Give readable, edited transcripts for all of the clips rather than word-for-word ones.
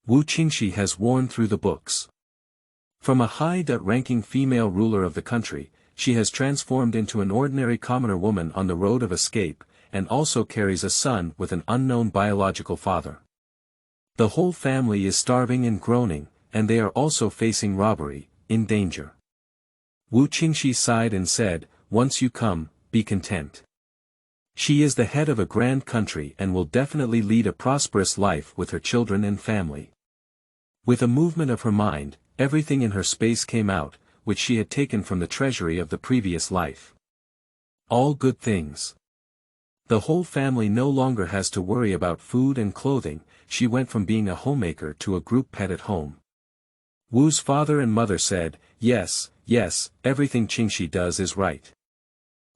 Qingxi has worn through the books. From a high-ranking female ruler of the country, she has transformed into an ordinary commoner woman on the road of escape, and also carries a son with an unknown biological father. The whole family is starving and groaning, and they are also facing robbery, in danger. Qingxi sighed and said, "Once you come, be content. She is the head of a grand country and will definitely lead a prosperous life with her children and family." With a movement of her mind, everything in her space came out, which she had taken from the treasury of the previous life. All good things. The whole family no longer has to worry about food and clothing. She went from being a homemaker to a group pet at home. Wu's father and mother said, yes, everything Qingxi does is right.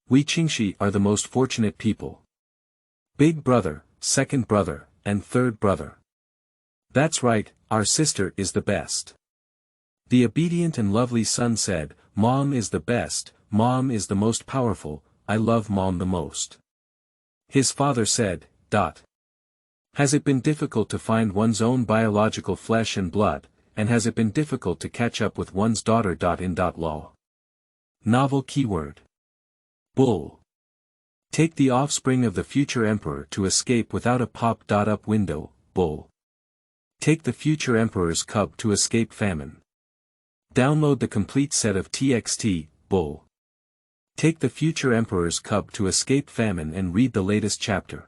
We Qingxi are the most fortunate people. Big brother, second brother, and third brother. That's right, our sister is the best. The obedient and lovely son said, Mom is the best, Mom is the most powerful, I love Mom the most. His father said, Has it been difficult to find one's own biological flesh and blood, and has it been difficult to catch up with one's daughter? Law. Novel keyword. Bull. Take the offspring of the future emperor to escape without a pop-up window, bull. Take the future emperor's cub to escape famine. Download the complete set of TXT, bull. Take the future emperor's cub to escape famine and read the latest chapter.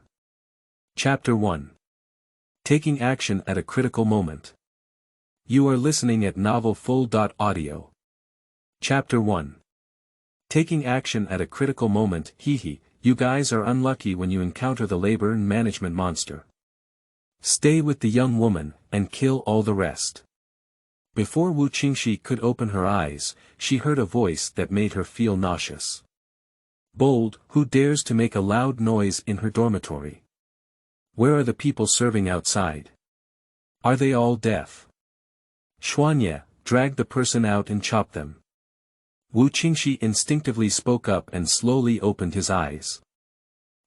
Chapter 1. Taking action at a critical moment. You are listening at novelfull.audio. Chapter 1. Taking action at a critical moment. You guys are unlucky when you encounter the labor and management monster. Stay with the young woman, and kill all the rest. Before Qingxi could open her eyes, she heard a voice that made her feel nauseous. Bold, who dares to make a loud noise in her dormitory? Where are the people serving outside? Are they all deaf? Xuanye, drag the person out and chop them. Qingxi instinctively spoke up and slowly opened his eyes.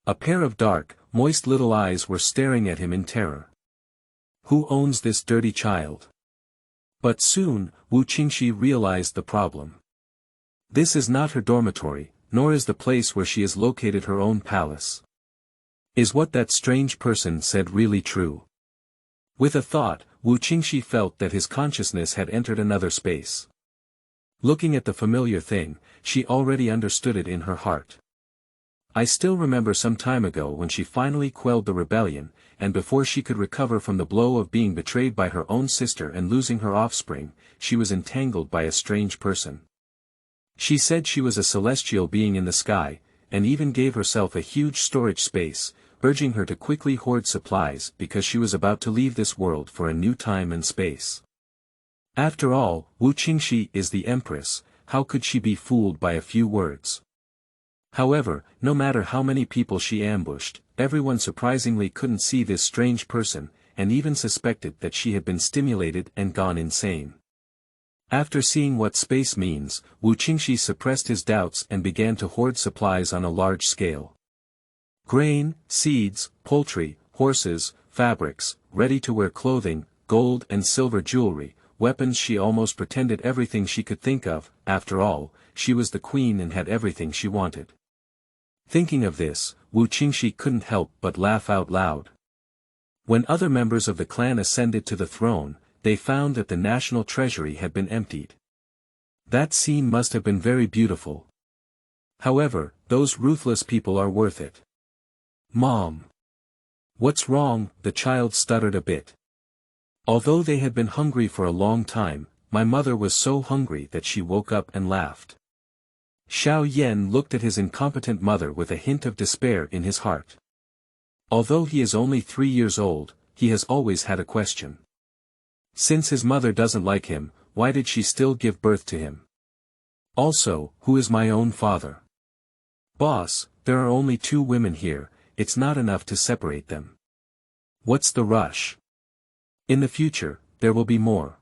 A pair of dark, moist little eyes were staring at him in terror. Who owns this dirty child? But soon, Qingxi realized the problem. This is not her dormitory, nor is the place where she has located her own palace. Is what that strange person said really true? With a thought, Qingxi felt that his consciousness had entered another space. Looking at the familiar thing, she already understood it in her heart. I still remember some time ago when she finally quelled the rebellion, and before she could recover from the blow of being betrayed by her own sister and losing her offspring, she was entangled by a strange person. She said she was a celestial being in the sky, and even gave herself a huge storage space, urging her to quickly hoard supplies because she was about to leave this world for a new time and space. After all, Qingxi is the empress, how could she be fooled by a few words? However, no matter how many people she ambushed, everyone surprisingly couldn't see this strange person, and even suspected that she had been stimulated and gone insane. After seeing what space means, Qingxi suppressed his doubts and began to hoard supplies on a large scale. Grain, seeds, poultry, horses, fabrics, ready-to-wear clothing, gold and silver jewelry, weapons. She almost pretended everything she could think of. After all, she was the queen and had everything she wanted. Thinking of this, Qingxi couldn't help but laugh out loud. When other members of the clan ascended to the throne, they found that the national treasury had been emptied. That scene must have been very beautiful. However, those ruthless people are worth it. Mom. What's wrong? The child stuttered a bit. Although they had been hungry for a long time, my mother was so hungry that she woke up and laughed. Xiao Yan looked at his incompetent mother with a hint of despair in his heart. Although he is only 3 years old, he has always had a question. Since his mother doesn't like him, why did she still give birth to him? Also, who is my own father? Boss, there are only 2 women here, it's not enough to separate them. What's the rush? In the future, there will be more.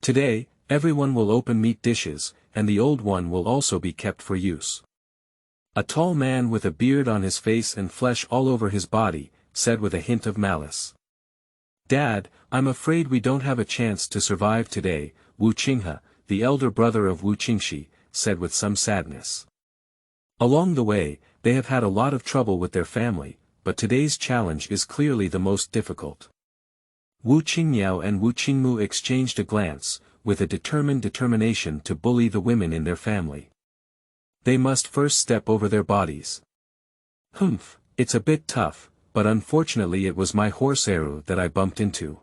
Today, everyone will open meat dishes, and the old one will also be kept for use. A tall man with a beard on his face and flesh all over his body, said with a hint of malice. Dad, I'm afraid we don't have a chance to survive today, Wu Qinghe, the elder brother of Wu Qingxi, said with some sadness. Along the way, they have had a lot of trouble with their family, but today's challenge is clearly the most difficult. Wu Qingmiao and Wu Qingmu exchanged a glance, with a determined determination to bully the women in their family. They must first step over their bodies. Humph, it's a bit tough, but unfortunately it was my horse Eru that I bumped into.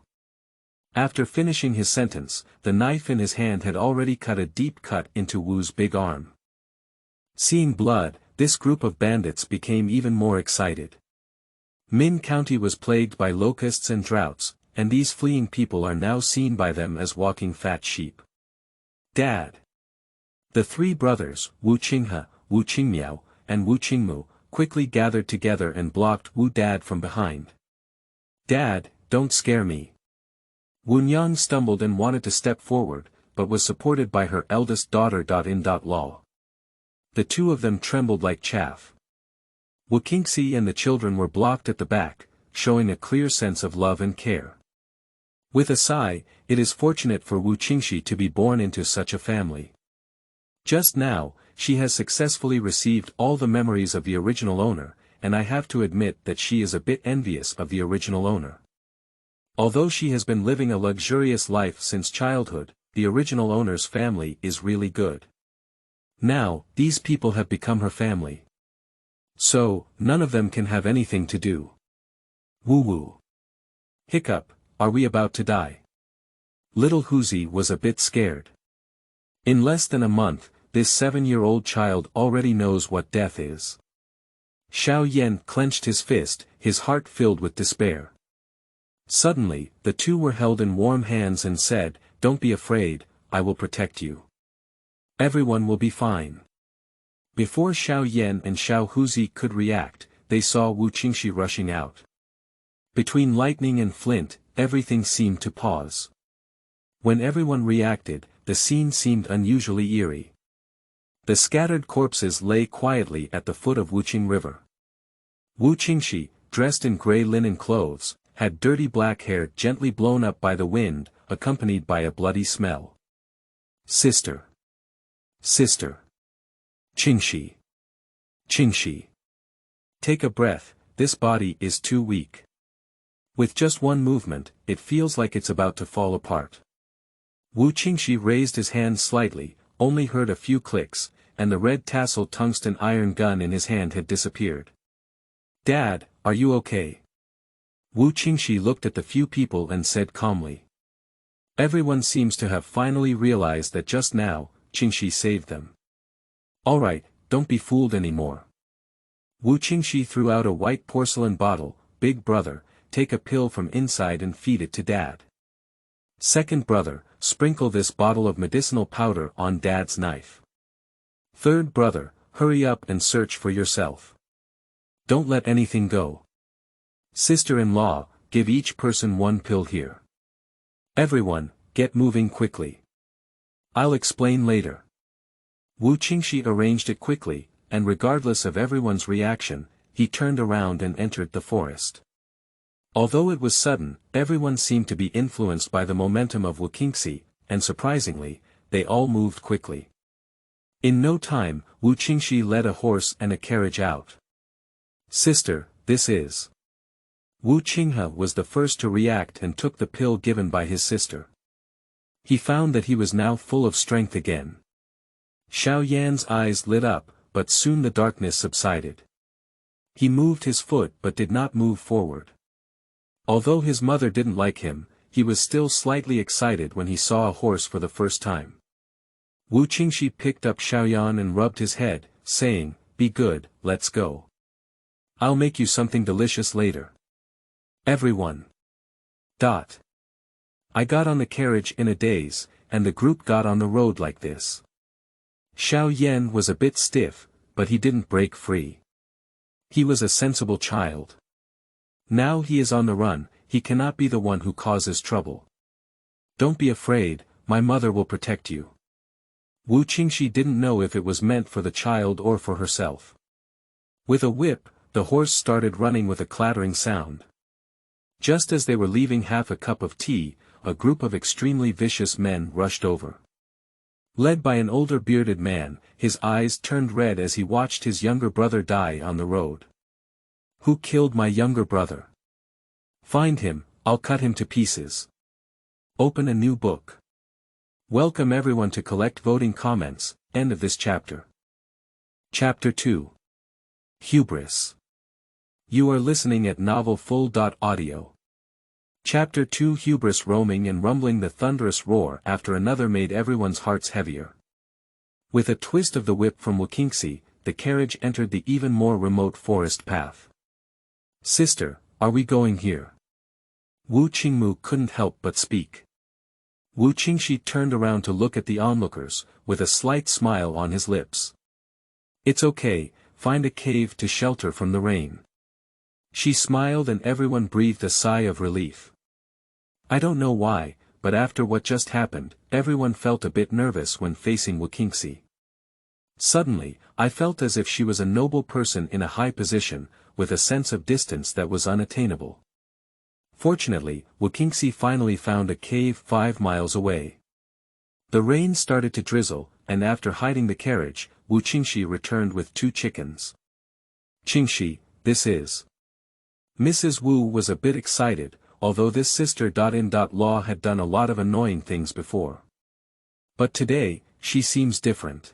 After finishing his sentence, the knife in his hand had already cut a deep cut into Wu's big arm. Seeing blood, this group of bandits became even more excited. Min County was plagued by locusts and droughts, and these fleeing people are now seen by them as walking fat sheep. Dad! The three brothers, Wu Qinghe, Wu Qingmiao, and Wu Qingmu, quickly gathered together and blocked Wu Dad from behind. Dad, don't scare me. Wu Nyang stumbled and wanted to step forward, but was supported by her eldest daughter. Law. The two of them trembled like chaff. Wu Qingxi and the children were blocked at the back, showing a clear sense of love and care. With a sigh, it is fortunate for Wu Qingxi to be born into such a family. Just now, she has successfully received all the memories of the original owner, and I have to admit that she is a bit envious of the original owner. Although she has been living a luxurious life since childhood, the original owner's family is really good. Now, these people have become her family. So, none of them can have anything to do. Woo-woo. Hiccup, are we about to die? Little Huzi was a bit scared. In less than a month, this 7-year-old child already knows what death is. Xiao Yan clenched his fist, his heart filled with despair. Suddenly, the two were held in warm hands and said, "Don't be afraid, I will protect you. Everyone will be fine." Before Xiao Yan and Xiao Huzi could react, they saw Wu Qingxi rushing out. Between lightning and flint, everything seemed to pause. When everyone reacted, the scene seemed unusually eerie. The scattered corpses lay quietly at the foot of Wuqing River. Wu Qingxi, dressed in gray linen clothes, had dirty black hair gently blown up by the wind, accompanied by a bloody smell. Sister! Sister! Qingxi! Qingxi! Take a breath, this body is too weak. With just one movement, it feels like it's about to fall apart. Wu Qingxi raised his hand slightly, only heard a few clicks, and the red tassel tungsten iron gun in his hand had disappeared. Dad, are you okay? Wu Qingxi looked at the few people and said calmly. Everyone seems to have finally realized that just now, Qingxi saved them. Alright, don't be fooled anymore. Wu Qingxi threw out a white porcelain bottle. Big brother, take a pill from inside and feed it to Dad. Second brother, sprinkle this bottle of medicinal powder on Dad's knife. Third brother, hurry up and search for yourself. Don't let anything go. Sister-in-law, give each person one pill here. Everyone, get moving quickly. I'll explain later. Wu Qingxi arranged it quickly, and regardless of everyone's reaction, he turned around and entered the forest. Although it was sudden, everyone seemed to be influenced by the momentum of Wu Qingxi, and surprisingly, they all moved quickly. In no time, Wu Qingxi led a horse and a carriage out. Sister, this is. Wu Qinghe was the first to react and took the pill given by his sister. He found that he was now full of strength again. Xiao Yan's eyes lit up, but soon the darkness subsided. He moved his foot but did not move forward. Although his mother didn't like him, he was still slightly excited when he saw a horse for the first time. Wu Qingxi picked up Xiaoyan and rubbed his head, saying, "Be good, let's go. I'll make you something delicious later." Everyone. I got on the carriage in a daze, and the group got on the road like this. Xiao Yan was a bit stiff, but he didn't break free. He was a sensible child. Now he is on the run, he cannot be the one who causes trouble. Don't be afraid, my mother will protect you. Wu Qingxi didn't know if it was meant for the child or for herself. With a whip, the horse started running with a clattering sound. Just as they were leaving half a cup of tea, a group of extremely vicious men rushed over. Led by an older bearded man, his eyes turned red as he watched his younger brother die on the road. "Who killed my younger brother? Find him, I'll cut him to pieces. Open a new book." Welcome everyone to collect voting comments. End of this chapter. Chapter 2. Hubris. You are listening at novelfull.audio. Chapter 2. Hubris. Roaming and rumbling, the thunderous roar after another made everyone's hearts heavier. With a twist of the whip from Qingxi, the carriage entered the even more remote forest path. "Sister, are we going here?" Wu Qingmu couldn't help but speak. Wu Qingxi turned around to look at the onlookers, with a slight smile on his lips. "It's okay, find a cave to shelter from the rain." She smiled and everyone breathed a sigh of relief. I don't know why, but after what just happened, everyone felt a bit nervous when facing Qingxi. Suddenly, I felt as if she was a noble person in a high position, with a sense of distance that was unattainable. Fortunately, Qingxi finally found a cave 5 miles away. The rain started to drizzle, and after hiding the carriage, Wu Qingxi returned with 2 chickens. "Qingxi, this is..." Mrs. Wu was a bit excited, although this sister-in-law had done a lot of annoying things before. But today, she seems different.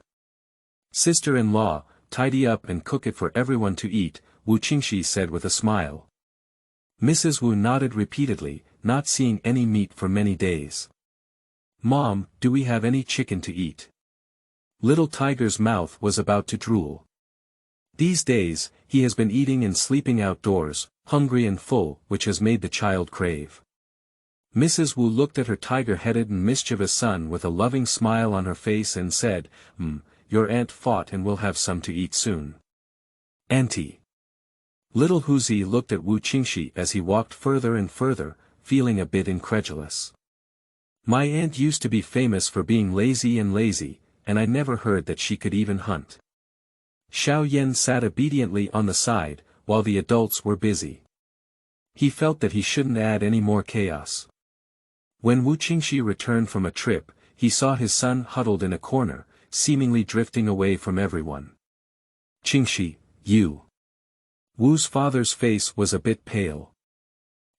"Sister-in-law, tidy up and cook it for everyone to eat," Wu Qingxi said with a smile. Mrs. Wu nodded repeatedly, not seeing any meat for many days. "Mom, do we have any chicken to eat?" Little Tiger's mouth was about to drool. These days, he has been eating and sleeping outdoors, hungry and full, which has made the child crave. Mrs. Wu looked at her tiger-headed and mischievous son with a loving smile on her face and said, Your aunt fought and we'll have some to eat soon." "Auntie." Little Huzi looked at Wu Qingxi as he walked further and further, feeling a bit incredulous. "My aunt used to be famous for being lazy, and I never heard that she could even hunt." Xiao Yan sat obediently on the side, while the adults were busy. He felt that he shouldn't add any more chaos. When Wu Qingxi returned from a trip, he saw his son huddled in a corner, seemingly drifting away from everyone. "Qingxi, you..." Wu's father's face was a bit pale.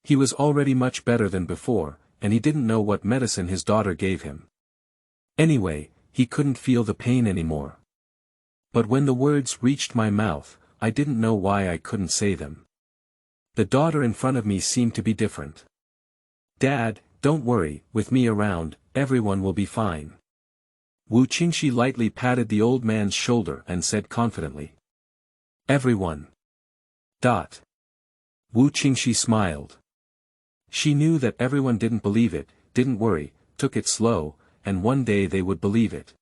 He was already much better than before, and he didn't know what medicine his daughter gave him. Anyway, he couldn't feel the pain anymore. But when the words reached my mouth, I didn't know why I couldn't say them. The daughter in front of me seemed to be different. "Dad, don't worry, with me around, everyone will be fine." Wu Qingxi lightly patted the old man's shoulder and said confidently. "Everyone." Wu Qingxi smiled. She knew that everyone didn't believe it, didn't worry, took it slow, and one day they would believe it.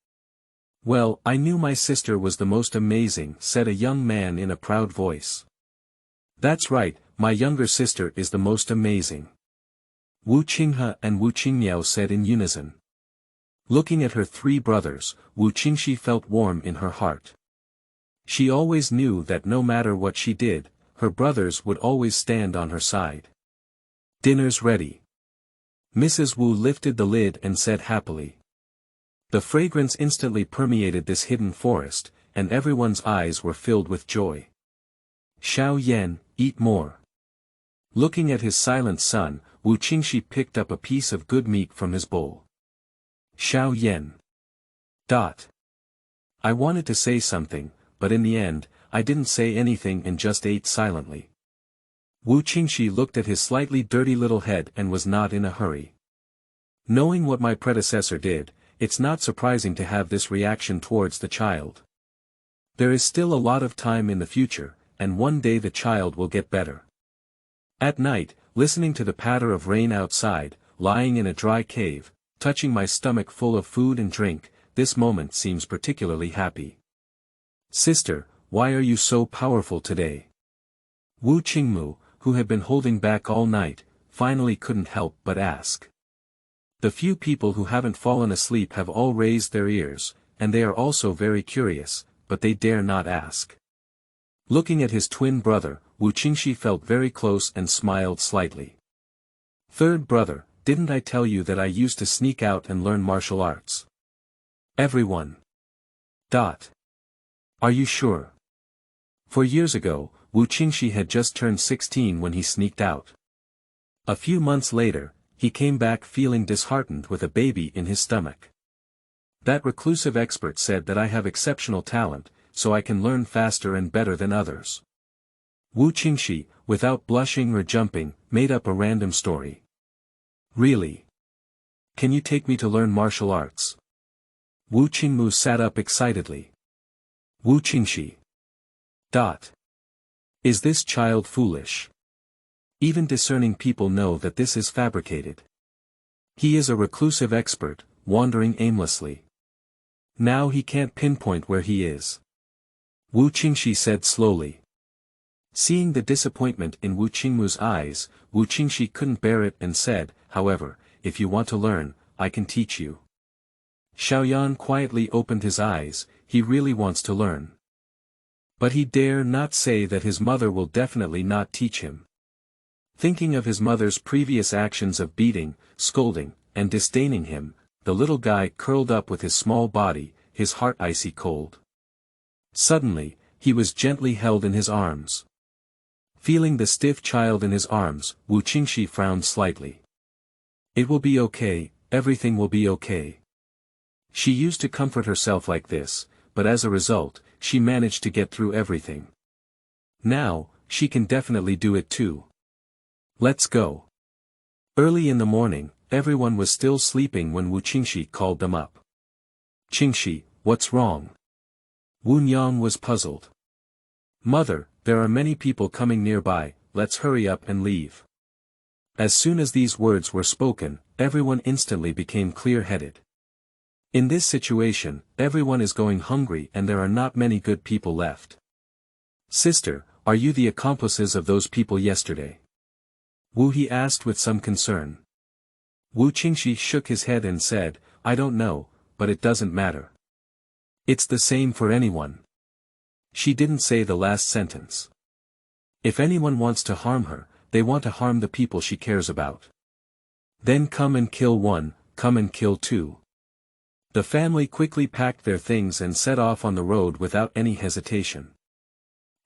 "Well, I knew my sister was the most amazing," said a young man in a proud voice. "That's right, my younger sister is the most amazing." Wu Qinghe and Wu Qingmiao said in unison. Looking at her 3 brothers, Wu Qingxi felt warm in her heart. She always knew that no matter what she did, her brothers would always stand on her side. "Dinner's ready." Mrs. Wu lifted the lid and said happily. The fragrance instantly permeated this hidden forest, and everyone's eyes were filled with joy. "Xiao Yan, eat more." Looking at his silent son, Wu Qingxi picked up a piece of good meat from his bowl. "Xiao Yan." I wanted to say something, but in the end, I didn't say anything and just ate silently. Wu Qingxi looked at his slightly dirty little head and was not in a hurry. Knowing what my predecessor did, it's not surprising to have this reaction towards the child. There is still a lot of time in the future, and one day the child will get better. At night, listening to the patter of rain outside, lying in a dry cave, touching my stomach full of food and drink, this moment seems particularly happy. "Sister, why are you so powerful today?" Wu Qingmu, who had been holding back all night, finally couldn't help but ask. The few people who haven't fallen asleep have all raised their ears, and they are also very curious, but they dare not ask. Looking at his twin brother, Wu Qingxi felt very close and smiled slightly. Third brother, didn't I tell you that I used to sneak out and learn martial arts? Everyone. Are you sure? 4 years ago, Qingxi had just turned 16 when he sneaked out. A few months later, he came back feeling disheartened with a baby in his stomach. That reclusive expert said that I have exceptional talent, so I can learn faster and better than others. Qingxi, without blushing or jumping, made up a random story. Really? Can you take me to learn martial arts? Qingmu sat up excitedly. Qingxi. Is this child foolish? Even discerning people know that this is fabricated. He is a reclusive expert, wandering aimlessly. Now he can't pinpoint where he is. Qingxi said slowly. Seeing the disappointment in Qingmu's eyes, Qingxi couldn't bear it and said, however, if you want to learn, I can teach you. Xiaoyan quietly opened his eyes, he really wants to learn. But he dare not say that his mother will definitely not teach him. Thinking of his mother's previous actions of beating, scolding, and disdaining him, the little guy curled up with his small body, his heart icy cold. Suddenly, he was gently held in his arms. Feeling the stiff child in his arms, Qingxi frowned slightly. It will be okay, everything will be okay. She used to comfort herself like this, but as a result, she managed to get through everything. Now, she can definitely do it too. Let's go. Early in the morning, everyone was still sleeping when Qingxi called them up. Qingxi, what's wrong? Nyang was puzzled. Mother, there are many people coming nearby, let's hurry up and leave. As soon as these words were spoken, everyone instantly became clear-headed. In this situation, everyone is going hungry and there are not many good people left. Sister, are you the accomplices of those people yesterday? He asked with some concern. Qingxi shook his head and said, I don't know, but it doesn't matter. It's the same for anyone. She didn't say the last sentence. If anyone wants to harm her, they want to harm the people she cares about. Then come and kill one, come and kill two. The family quickly packed their things and set off on the road without any hesitation.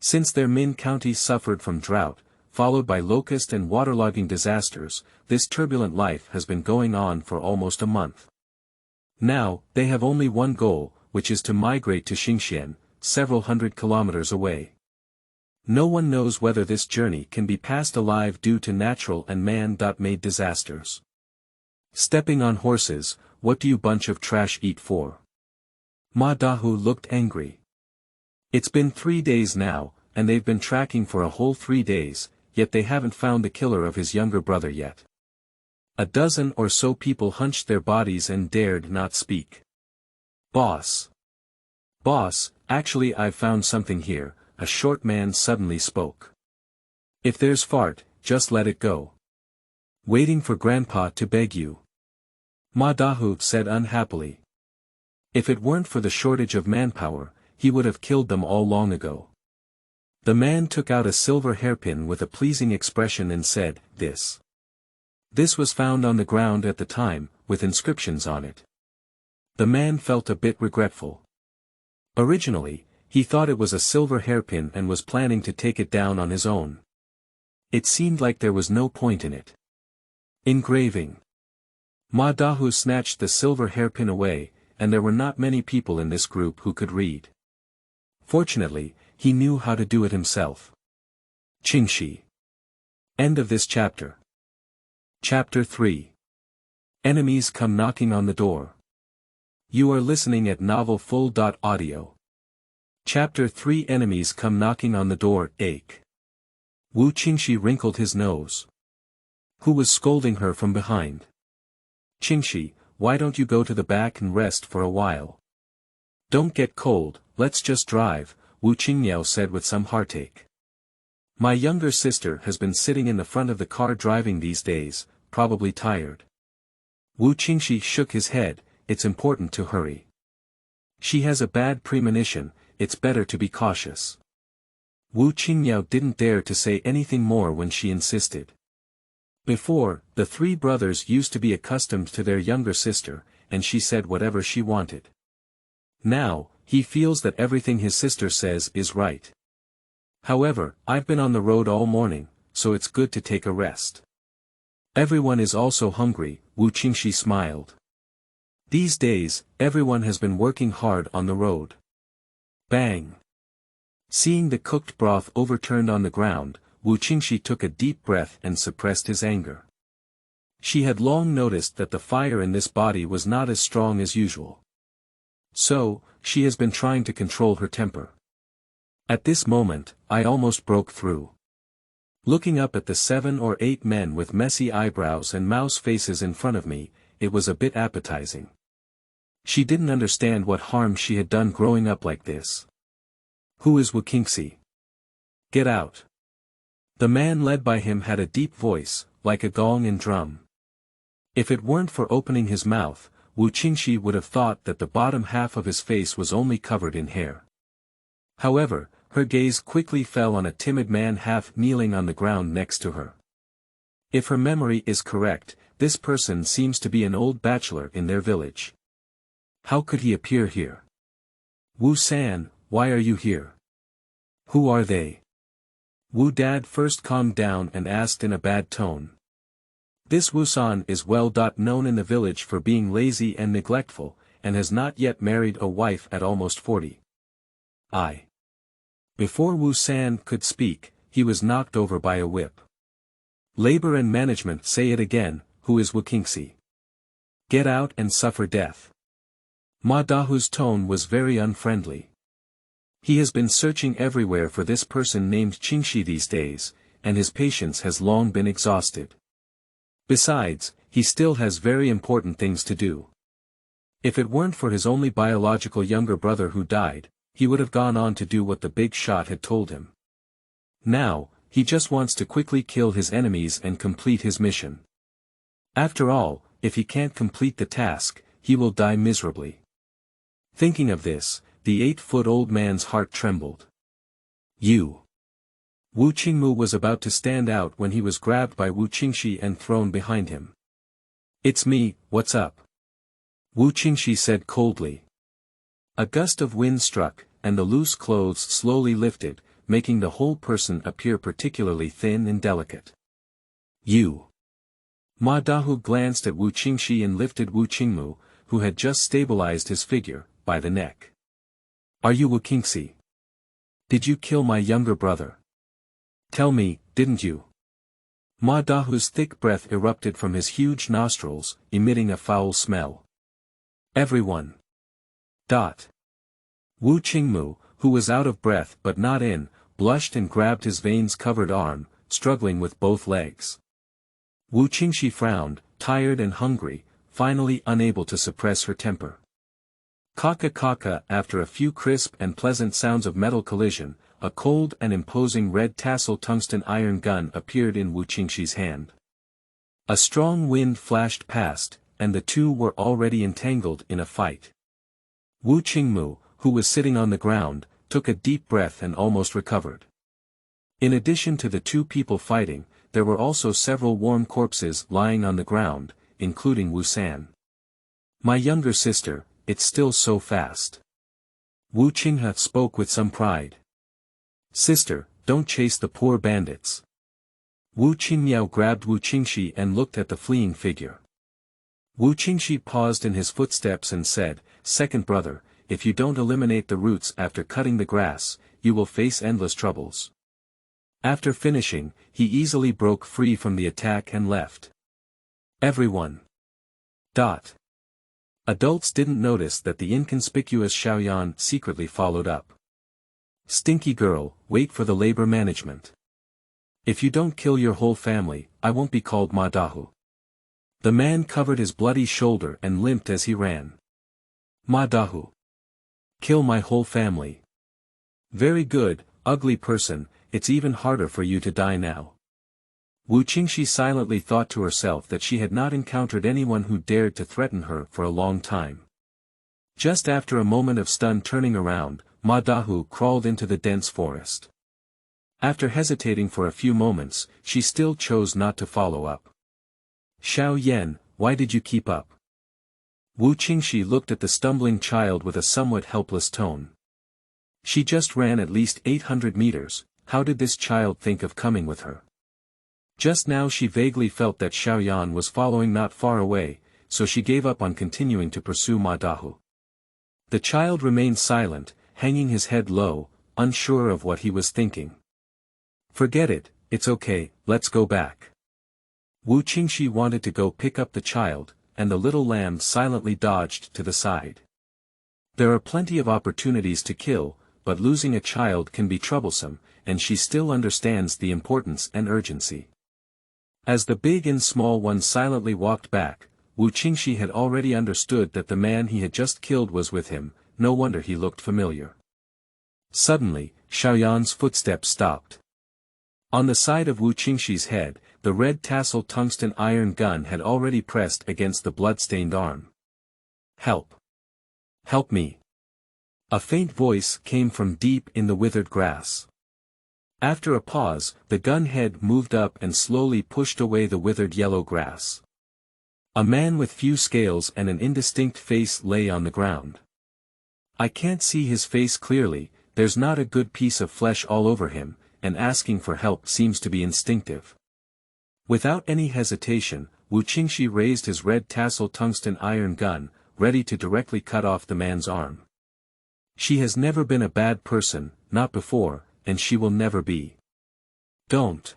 Since their Min County suffered from drought, followed by locust and waterlogging disasters, this turbulent life has been going on for almost a month. Now, they have only one goal, which is to migrate to Qingxian, several hundred kilometers away. No one knows whether this journey can be passed alive due to natural and man-made disasters. Stepping on horses, what do you bunch of trash eat for? Ma Dahu looked angry. It's been 3 days now, and they've been tracking for a whole 3 days, yet they haven't found the killer of his younger brother yet. A dozen or so people hunched their bodies and dared not speak. Boss, actually I've found something here, a short man suddenly spoke. If there's fart, just let it go. Waiting for Grandpa to beg you. Ma Dahu said unhappily. If it weren't for the shortage of manpower, he would have killed them all long ago. The man took out a silver hairpin with a pleasing expression and said, This was found on the ground at the time, with inscriptions on it. The man felt a bit regretful. Originally, he thought it was a silver hairpin and was planning to take it down on his own. It seemed like there was no point in it. Engraving. Ma Dahu snatched the silver hairpin away, and there were not many people in this group who could read. Fortunately, he knew how to do it himself. Qingxi. End of this chapter. Chapter 3. Enemies come knocking on the door. You are listening at novelfull.audio. Chapter 3. Enemies come knocking on the door. Ache. Qingxi wrinkled his nose. Who was scolding her from behind? Qingxi, why don't you go to the back and rest for a while? Don't get cold, let's just drive, Qingniao said with some heartache. My younger sister has been sitting in the front of the car driving these days, probably tired. Qingxi shook his head, it's important to hurry. She has a bad premonition, it's better to be cautious. Qingniao didn't dare to say anything more when she insisted. Before, the three brothers used to be accustomed to their younger sister, and she said whatever she wanted. Now, he feels that everything his sister says is right. However, I've been on the road all morning, so it's good to take a rest. Everyone is also hungry, Qingxi smiled. These days, everyone has been working hard on the road. Bang! Seeing the cooked broth overturned on the ground, Qingxi took a deep breath and suppressed his anger. She had long noticed that the fire in this body was not as strong as usual. So, she has been trying to control her temper. At this moment, I almost broke through. Looking up at the 7 or 8 men with messy eyebrows and mouse faces in front of me, it was a bit appetizing. She didn't understand what harm she had done growing up like this. Who is Qingxi? Get out. The man led by him had a deep voice, like a gong and drum. If it weren't for opening his mouth, Qingxi would have thought that the bottom half of his face was only covered in hair. However, her gaze quickly fell on a timid man half kneeling on the ground next to her. If her memory is correct, this person seems to be an old bachelor in their village. How could he appear here? Wu-san, why are you here? Who are they? Wu-dad first calmed down and asked in a bad tone. This Wu-san is well known in the village for being lazy and neglectful, and has not yet married a wife at almost 40. Before Wu-san could speak, he was knocked over by a whip. Labor and management say it again, who is Qingxi? Get out and suffer death. Ma Dahu's tone was very unfriendly. He has been searching everywhere for this person named Qingxi these days, and his patience has long been exhausted. Besides, he still has very important things to do. If it weren't for his only biological younger brother who died, he would have gone on to do what the big shot had told him. Now, he just wants to quickly kill his enemies and complete his mission. After all, if he can't complete the task, he will die miserably. Thinking of this, the 8-foot-old man's heart trembled. Wu Qingmu was about to stand out when he was grabbed by Qingxi and thrown behind him. It's me, what's up? Qingxi said coldly. A gust of wind struck, and the loose clothes slowly lifted, making the whole person appear particularly thin and delicate. Ma Dahu glanced at Qingxi and lifted Qingmu, who had just stabilized his figure, by the neck. Are you Qingxi? Did you kill my younger brother? Tell me, didn't you? Ma Dahu's thick breath erupted from his huge nostrils, emitting a foul smell. Everyone. Qingmu, who was out of breath but not in, blushed and grabbed his veins-covered arm, struggling with both legs. Qingxi frowned, tired and hungry, finally unable to suppress her temper. Kaka after a few crisp and pleasant sounds of metal collision, a cold and imposing red tassel tungsten iron gun appeared in Qingxi's hand. A strong wind flashed past, and the two were already entangled in a fight. Qingmu, who was sitting on the ground, took a deep breath and almost recovered. In addition to the two people fighting, there were also several warm corpses lying on the ground, including Wu-san. My younger sister, it's still so fast. Qinghe spoke with some pride. Sister, don't chase the poor bandits. Qingmiao grabbed Qingxi and looked at the fleeing figure. Qingxi paused in his footsteps and said, Second brother, if you don't eliminate the roots after cutting the grass, you will face endless troubles. After finishing, he easily broke free from the attack and left. Everyone. Adults didn't notice that the inconspicuous Xiaoyan secretly followed up. Stinky girl, wait for the labor management. If you don't kill your whole family, I won't be called Ma Dahu. The man covered his bloody shoulder and limped as he ran. Ma Dahu. Kill my whole family. Very good, ugly person, it's even harder for you to die now. Qingxi silently thought to herself that she had not encountered anyone who dared to threaten her for a long time. Just after a moment of stunned turning around, Ma Dahu crawled into the dense forest. After hesitating for a few moments, she still chose not to follow up. Xiao Yan, why did you keep up? Wu Qingxi looked at the stumbling child with a somewhat helpless tone. She just ran at least 800 meters, how did this child think of coming with her? Just now she vaguely felt that Xiao Yan was following not far away, so she gave up on continuing to pursue Ma Dahu. The child remained silent, hanging his head low, unsure of what he was thinking. Forget it, it's okay, let's go back. Wu Qingxi wanted to go pick up the child, and the little lamb silently dodged to the side. There are plenty of opportunities to kill, but losing a child can be troublesome, and she still understands the importance and urgency. As the big and small one silently walked back, Wu Qingxi had already understood that the man he had just killed was with him, no wonder he looked familiar. Suddenly, Xiaoyan's footsteps stopped. On the side of Wu Qingxi's head, the red tassel tungsten iron gun had already pressed against the blood-stained arm. Help! Help me! A faint voice came from deep in the withered grass. After a pause, the gun head moved up and slowly pushed away the withered yellow grass. A man with few scales and an indistinct face lay on the ground. I can't see his face clearly, there's not a good piece of flesh all over him, and asking for help seems to be instinctive. Without any hesitation, Wu Qingxi raised his red tassel tungsten iron gun, ready to directly cut off the man's arm. She has never been a bad person, not before, and she will never be. Don't!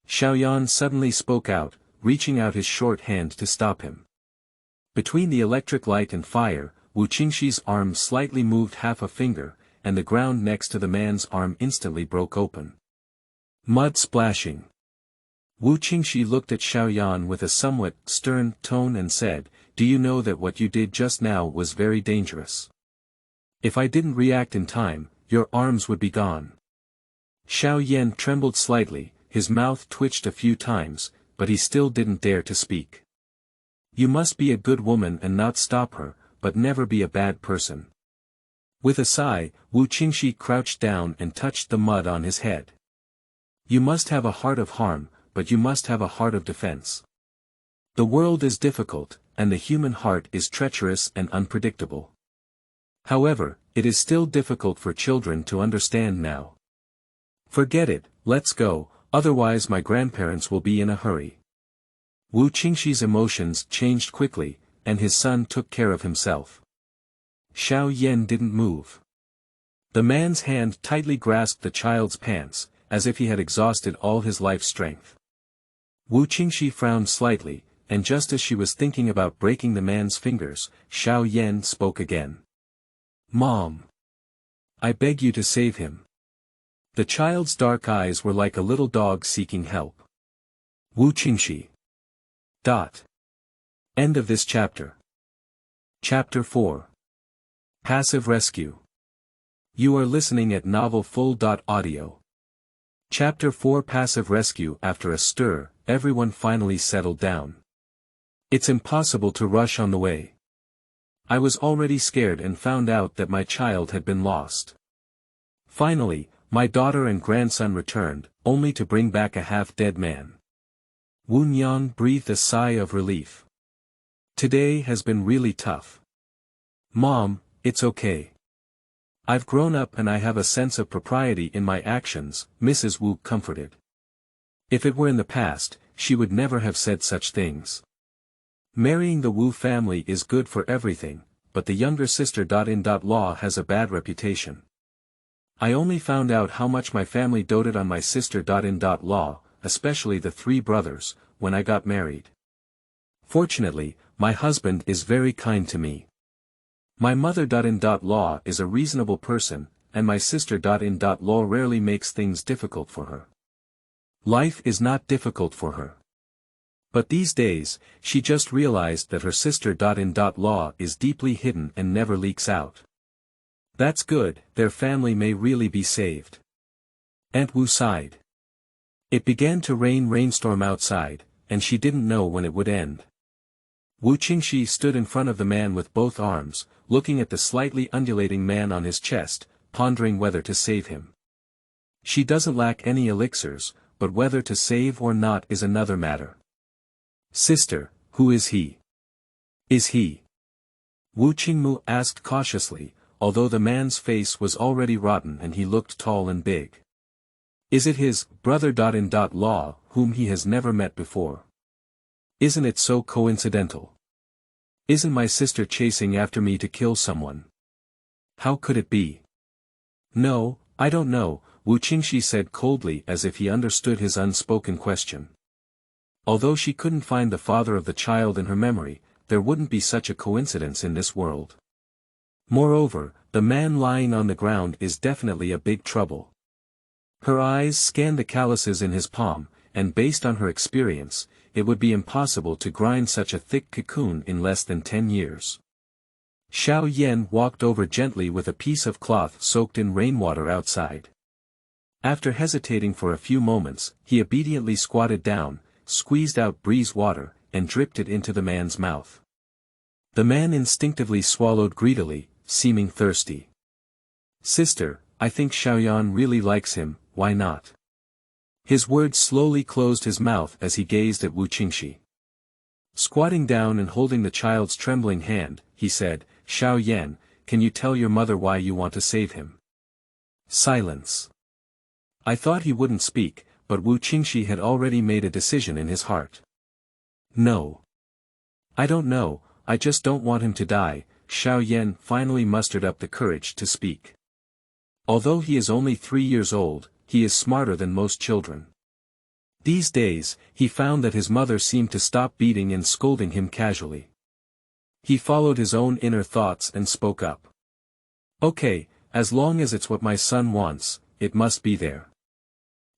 Xiaoyan suddenly spoke out, reaching out his short hand to stop him. Between the electric light and fire, Wu Qingxi's arm slightly moved half a finger, and the ground next to the man's arm instantly broke open. Mud splashing. Wu Qingxi looked at Xiaoyan with a somewhat stern tone and said, "Do you know that what you did just now was very dangerous? If I didn't react in time, your arms would be gone." Xiao Yan trembled slightly, his mouth twitched a few times, but he still didn't dare to speak. You must be a good woman and not stop her, but never be a bad person. With a sigh, Wu Qingxi crouched down and touched the mud on his head. You must have a heart of harm, but you must have a heart of defense. The world is difficult, and the human heart is treacherous and unpredictable. However, it is still difficult for children to understand now. Forget it, let's go, otherwise my grandparents will be in a hurry. Wu Qingxi's emotions changed quickly, and his son took care of himself. Xiao Yan didn't move. The man's hand tightly grasped the child's pants, as if he had exhausted all his life strength. Wu Qingxi frowned slightly, and just as she was thinking about breaking the man's fingers, Xiao Yan spoke again. Mom! I beg you to save him. The child's dark eyes were like a little dog seeking help. Wu Qingxi. End of this chapter. Chapter 4. Passive Rescue. You are listening at novelfull.audio. Chapter 4 Passive Rescue. After a stir, everyone finally settled down. It's impossible to rush on the way. I was already scared and found out that my child had been lost. Finally, my daughter and grandson returned, only to bring back a half-dead man. Wu Niang breathed a sigh of relief. Today has been really tough. Mom, it's okay. I've grown up and I have a sense of propriety in my actions, Mrs. Wu comforted. If it were in the past, she would never have said such things. Marrying the Wu family is good for everything, but the younger sister-in-law has a bad reputation. I only found out how much my family doted on my sister-in-law, especially the three brothers, when I got married. Fortunately, my husband is very kind to me. My mother-in-law is a reasonable person, and my sister-in-law rarely makes things difficult for her. Life is not difficult for her. But these days, she just realized that her sister-in-law is deeply hidden and never leaks out. That's good, their family may really be saved. Aunt Wu sighed. It began to rainstorm outside, and she didn't know when it would end. Wu Qingxi stood in front of the man with both arms, looking at the slightly undulating man on his chest, pondering whether to save him. She doesn't lack any elixirs, but whether to save or not is another matter. Sister, who is he? Is he? Wu Qingmu asked cautiously, although the man's face was already rotten and he looked tall and big. Is it his brother-in-law whom he has never met before? Isn't it so coincidental? Isn't my sister chasing after me to kill someone? How could it be? No, I don't know, Wu Qingxi said coldly as if he understood his unspoken question. Although she couldn't find the father of the child in her memory, there wouldn't be such a coincidence in this world. Moreover, the man lying on the ground is definitely a big trouble. Her eyes scanned the calluses in his palm, and based on her experience, it would be impossible to grind such a thick cocoon in less than 10 years. Xiao Yan walked over gently with a piece of cloth soaked in rainwater outside. After hesitating for a few moments, he obediently squatted down, squeezed out breeze water, and dripped it into the man's mouth. The man instinctively swallowed greedily, seeming thirsty. Sister, I think Xiaoyan really likes him, why not? His words slowly closed his mouth as he gazed at Wu Qingxi. Squatting down and holding the child's trembling hand, he said, Xiao Yan, can you tell your mother why you want to save him? Silence. I thought he wouldn't speak, but Wu Qingxi had already made a decision in his heart. No. I don't know, I just don't want him to die. Xiao Yan finally mustered up the courage to speak. Although he is only 3 years old, he is smarter than most children. These days, he found that his mother seemed to stop beating and scolding him casually. He followed his own inner thoughts and spoke up. Okay, as long as it's what my son wants, it must be there.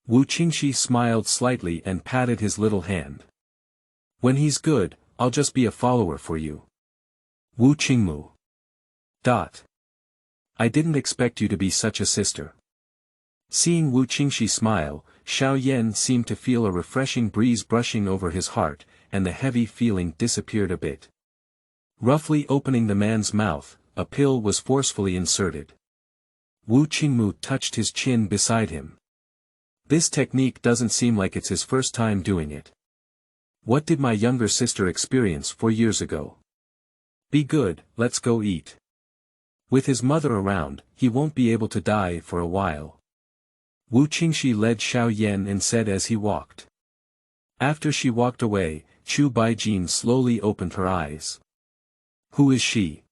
Wu Qingxi smiled slightly and patted his little hand. When he's good, I'll just be a follower for you. Wu Qingmu. I didn't expect you to be such a sister. Seeing Wu Qingxi smile, Xiao Yan seemed to feel a refreshing breeze brushing over his heart, and the heavy feeling disappeared a bit. Roughly opening the man's mouth, a pill was forcefully inserted. Wu Qingmu touched his chin beside him. This technique doesn't seem like it's his first time doing it. What did my younger sister experience 4 years ago? Be good, let's go eat. With his mother around, he won't be able to die for a while. Wu Qingxi led Xiao Yan and said as he walked. After she walked away, Chu Baijin slowly opened her eyes. Who is she?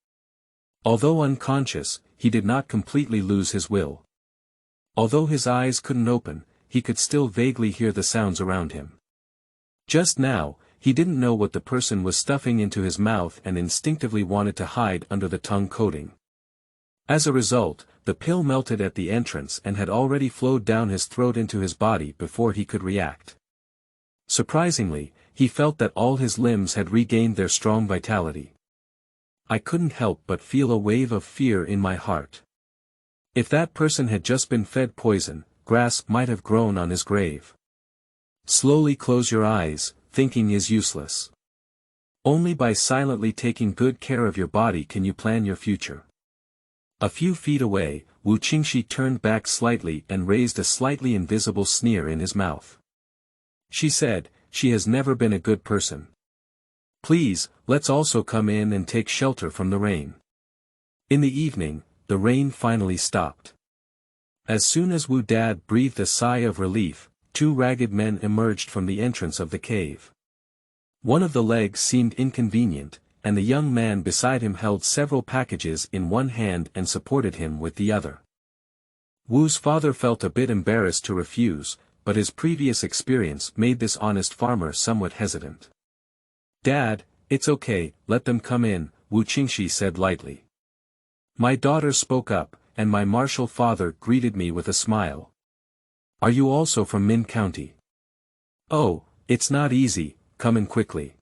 Although unconscious, he did not completely lose his will. Although his eyes couldn't open, he could still vaguely hear the sounds around him. Just now, he didn't know what the person was stuffing into his mouth and instinctively wanted to hide under the tongue coating. As a result, the pill melted at the entrance and had already flowed down his throat into his body before he could react. Surprisingly, he felt that all his limbs had regained their strong vitality. I couldn't help but feel a wave of fear in my heart. If that person had just been fed poison, grass might have grown on his grave. Slowly close your eyes, thinking is useless. Only by silently taking good care of your body can you plan your future. A few feet away, Wu Qingxi turned back slightly and raised a slightly invisible sneer in his mouth. She said, she has never been a good person. Please, let's also come in and take shelter from the rain. In the evening, the rain finally stopped. As soon as Wu Dad breathed a sigh of relief, 2 ragged men emerged from the entrance of the cave. One of the legs seemed inconvenient, and the young man beside him held several packages in one hand and supported him with the other. Wu's father felt a bit embarrassed to refuse, but his previous experience made this honest farmer somewhat hesitant. Dad, it's okay, let them come in, Wu Qingxi said lightly. My daughter spoke up, and my martial father greeted me with a smile. Are you also from Min County? Oh, it's not easy, come in quickly.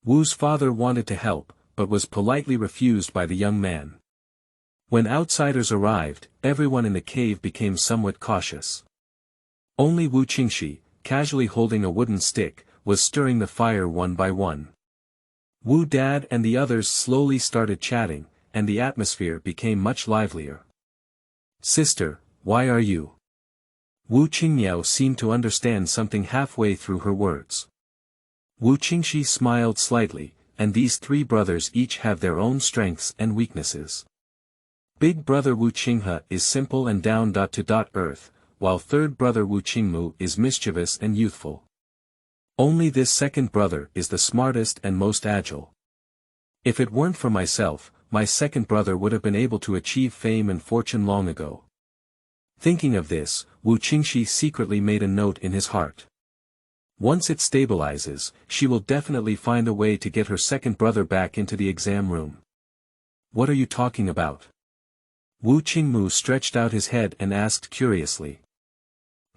Wu's father wanted to help, but was politely refused by the young man. When outsiders arrived, everyone in the cave became somewhat cautious. Only Wu Qingxi, casually holding a wooden stick, was stirring the fire one by one. Wu Dad and the others slowly started chatting, and the atmosphere became much livelier. Sister, why are you? Wu Qingmiao seemed to understand something halfway through her words. Wu Qingxi smiled slightly, and these three brothers each have their own strengths and weaknesses. Big brother Wu Qinghe is simple and down-to-earth, while third brother Wu Qingmu is mischievous and youthful. Only this second brother is the smartest and most agile. If it weren't for myself, my second brother would have been able to achieve fame and fortune long ago. Thinking of this, Wu Qingxi secretly made a note in his heart. Once it stabilizes, she will definitely find a way to get her second brother back into the exam room. What are you talking about? Wu Qingmu stretched out his head and asked curiously.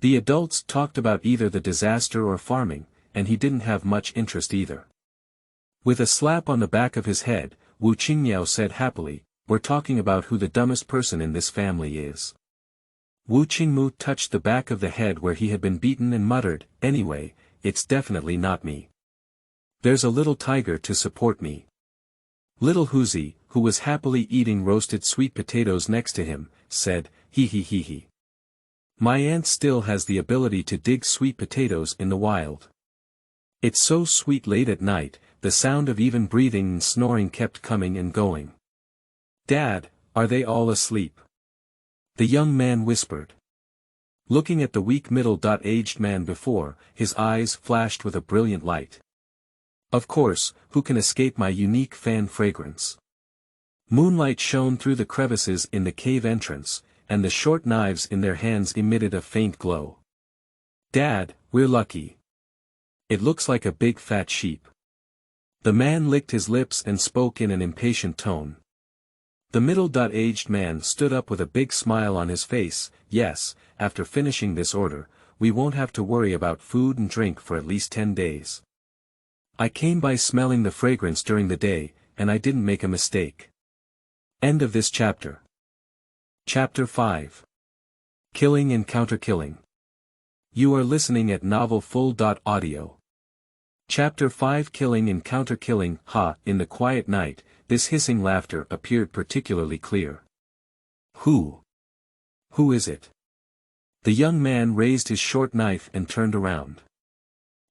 The adults talked about either the disaster or farming, and he didn't have much interest either. With a slap on the back of his head, Wu Qingmiao said happily, "We're talking about who the dumbest person in this family is." Wu Qingmu touched the back of the head where he had been beaten and muttered, "Anyway, it's definitely not me. There's a little tiger to support me." Little Huzi, who was happily eating roasted sweet potatoes next to him, said, "Hee hee hee hee. My aunt still has the ability to dig sweet potatoes in the wild. It's so sweet late at night, the sound of even breathing and snoring kept coming and going." "Dad, are they all asleep?" the young man whispered. Looking at the weak middle-aged man before, his eyes flashed with a brilliant light. "Of course, who can escape my unique fan fragrance?" Moonlight shone through the crevices in the cave entrance, and the short knives in their hands emitted a faint glow. "Dad, we're lucky. It looks like a big fat sheep." The man licked his lips and spoke in an impatient tone. The middle-aged man stood up with a big smile on his face. "Yes, after finishing this order, we won't have to worry about food and drink for at least 10 days. I came by smelling the fragrance during the day, and I didn't make a mistake." End of this chapter. Chapter 5. Killing and Counterkilling. You are listening at novelfull.audio. Chapter 5. Killing and Counterkilling. In the quiet night, this hissing laughter appeared particularly clear. Who is it?" The young man raised his short knife and turned around.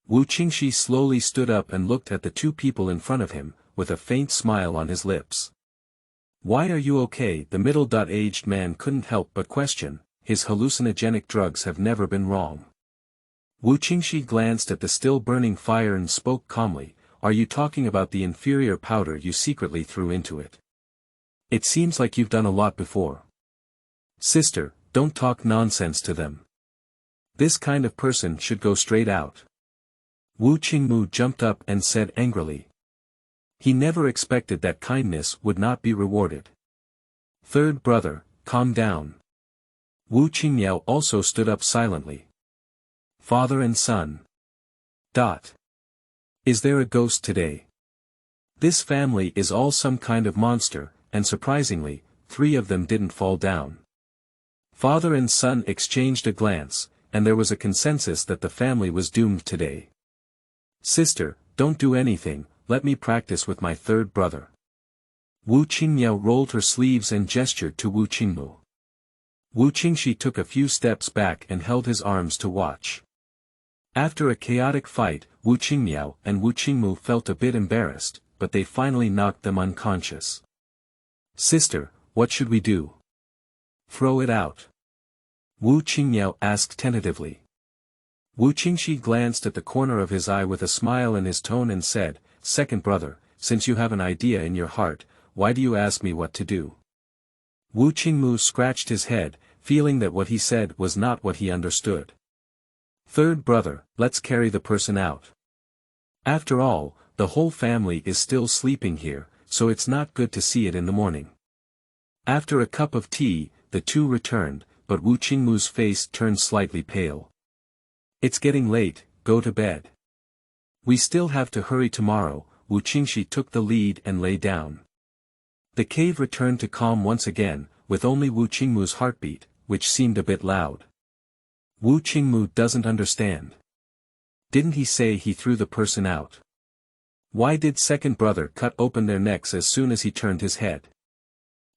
Wu Qingxi slowly stood up and looked at the two people in front of him, with a faint smile on his lips. "Why are you okay?" the middle-aged man couldn't help but question. His hallucinogenic drugs have never been wrong. Wu Qingxi glanced at the still burning fire and spoke calmly, "Are you talking about the inferior powder you secretly threw into it? It seems like you've done a lot before." "Sister, don't talk nonsense to them. This kind of person should go straight out." Wu Qingmu jumped up and said angrily. He never expected that kindness would not be rewarded. "Third brother, calm down." Wu Qingmiao also stood up silently. "Father and son. Is there a ghost today? This family is all some kind of monster," and surprisingly, 3 of them didn't fall down. Father and son exchanged a glance, and there was a consensus that the family was doomed today. "Sister, don't do anything, let me practice with my third brother." Wu Qingmiao rolled her sleeves and gestured to Wu Qingmu. Wu Qingxi took a few steps back and held his arms to watch. After a chaotic fight, Wu Qingmiao and Wu Qingmu felt a bit embarrassed, but they finally knocked them unconscious. "Sister, what should we do?" "Throw it out," Wu Qingmiao asked tentatively. Wu Qingxi glanced at the corner of his eye with a smile in his tone and said, "Second brother, since you have an idea in your heart, why do you ask me what to do?" Wu Qingmu scratched his head, feeling that what he said was not what he understood. "Third brother, let's carry the person out. After all, the whole family is still sleeping here, so it's not good to see it in the morning." After a cup of tea, the two returned, but Wu Qingmu's face turned slightly pale. "It's getting late, go to bed. We still have to hurry tomorrow." Wu Qingxi took the lead and lay down. The cave returned to calm once again, with only Wu Qingmu's heartbeat, which seemed a bit loud. Wu Qingmu doesn't understand. Didn't he say he threw the person out? Why did second brother cut open their necks as soon as he turned his head?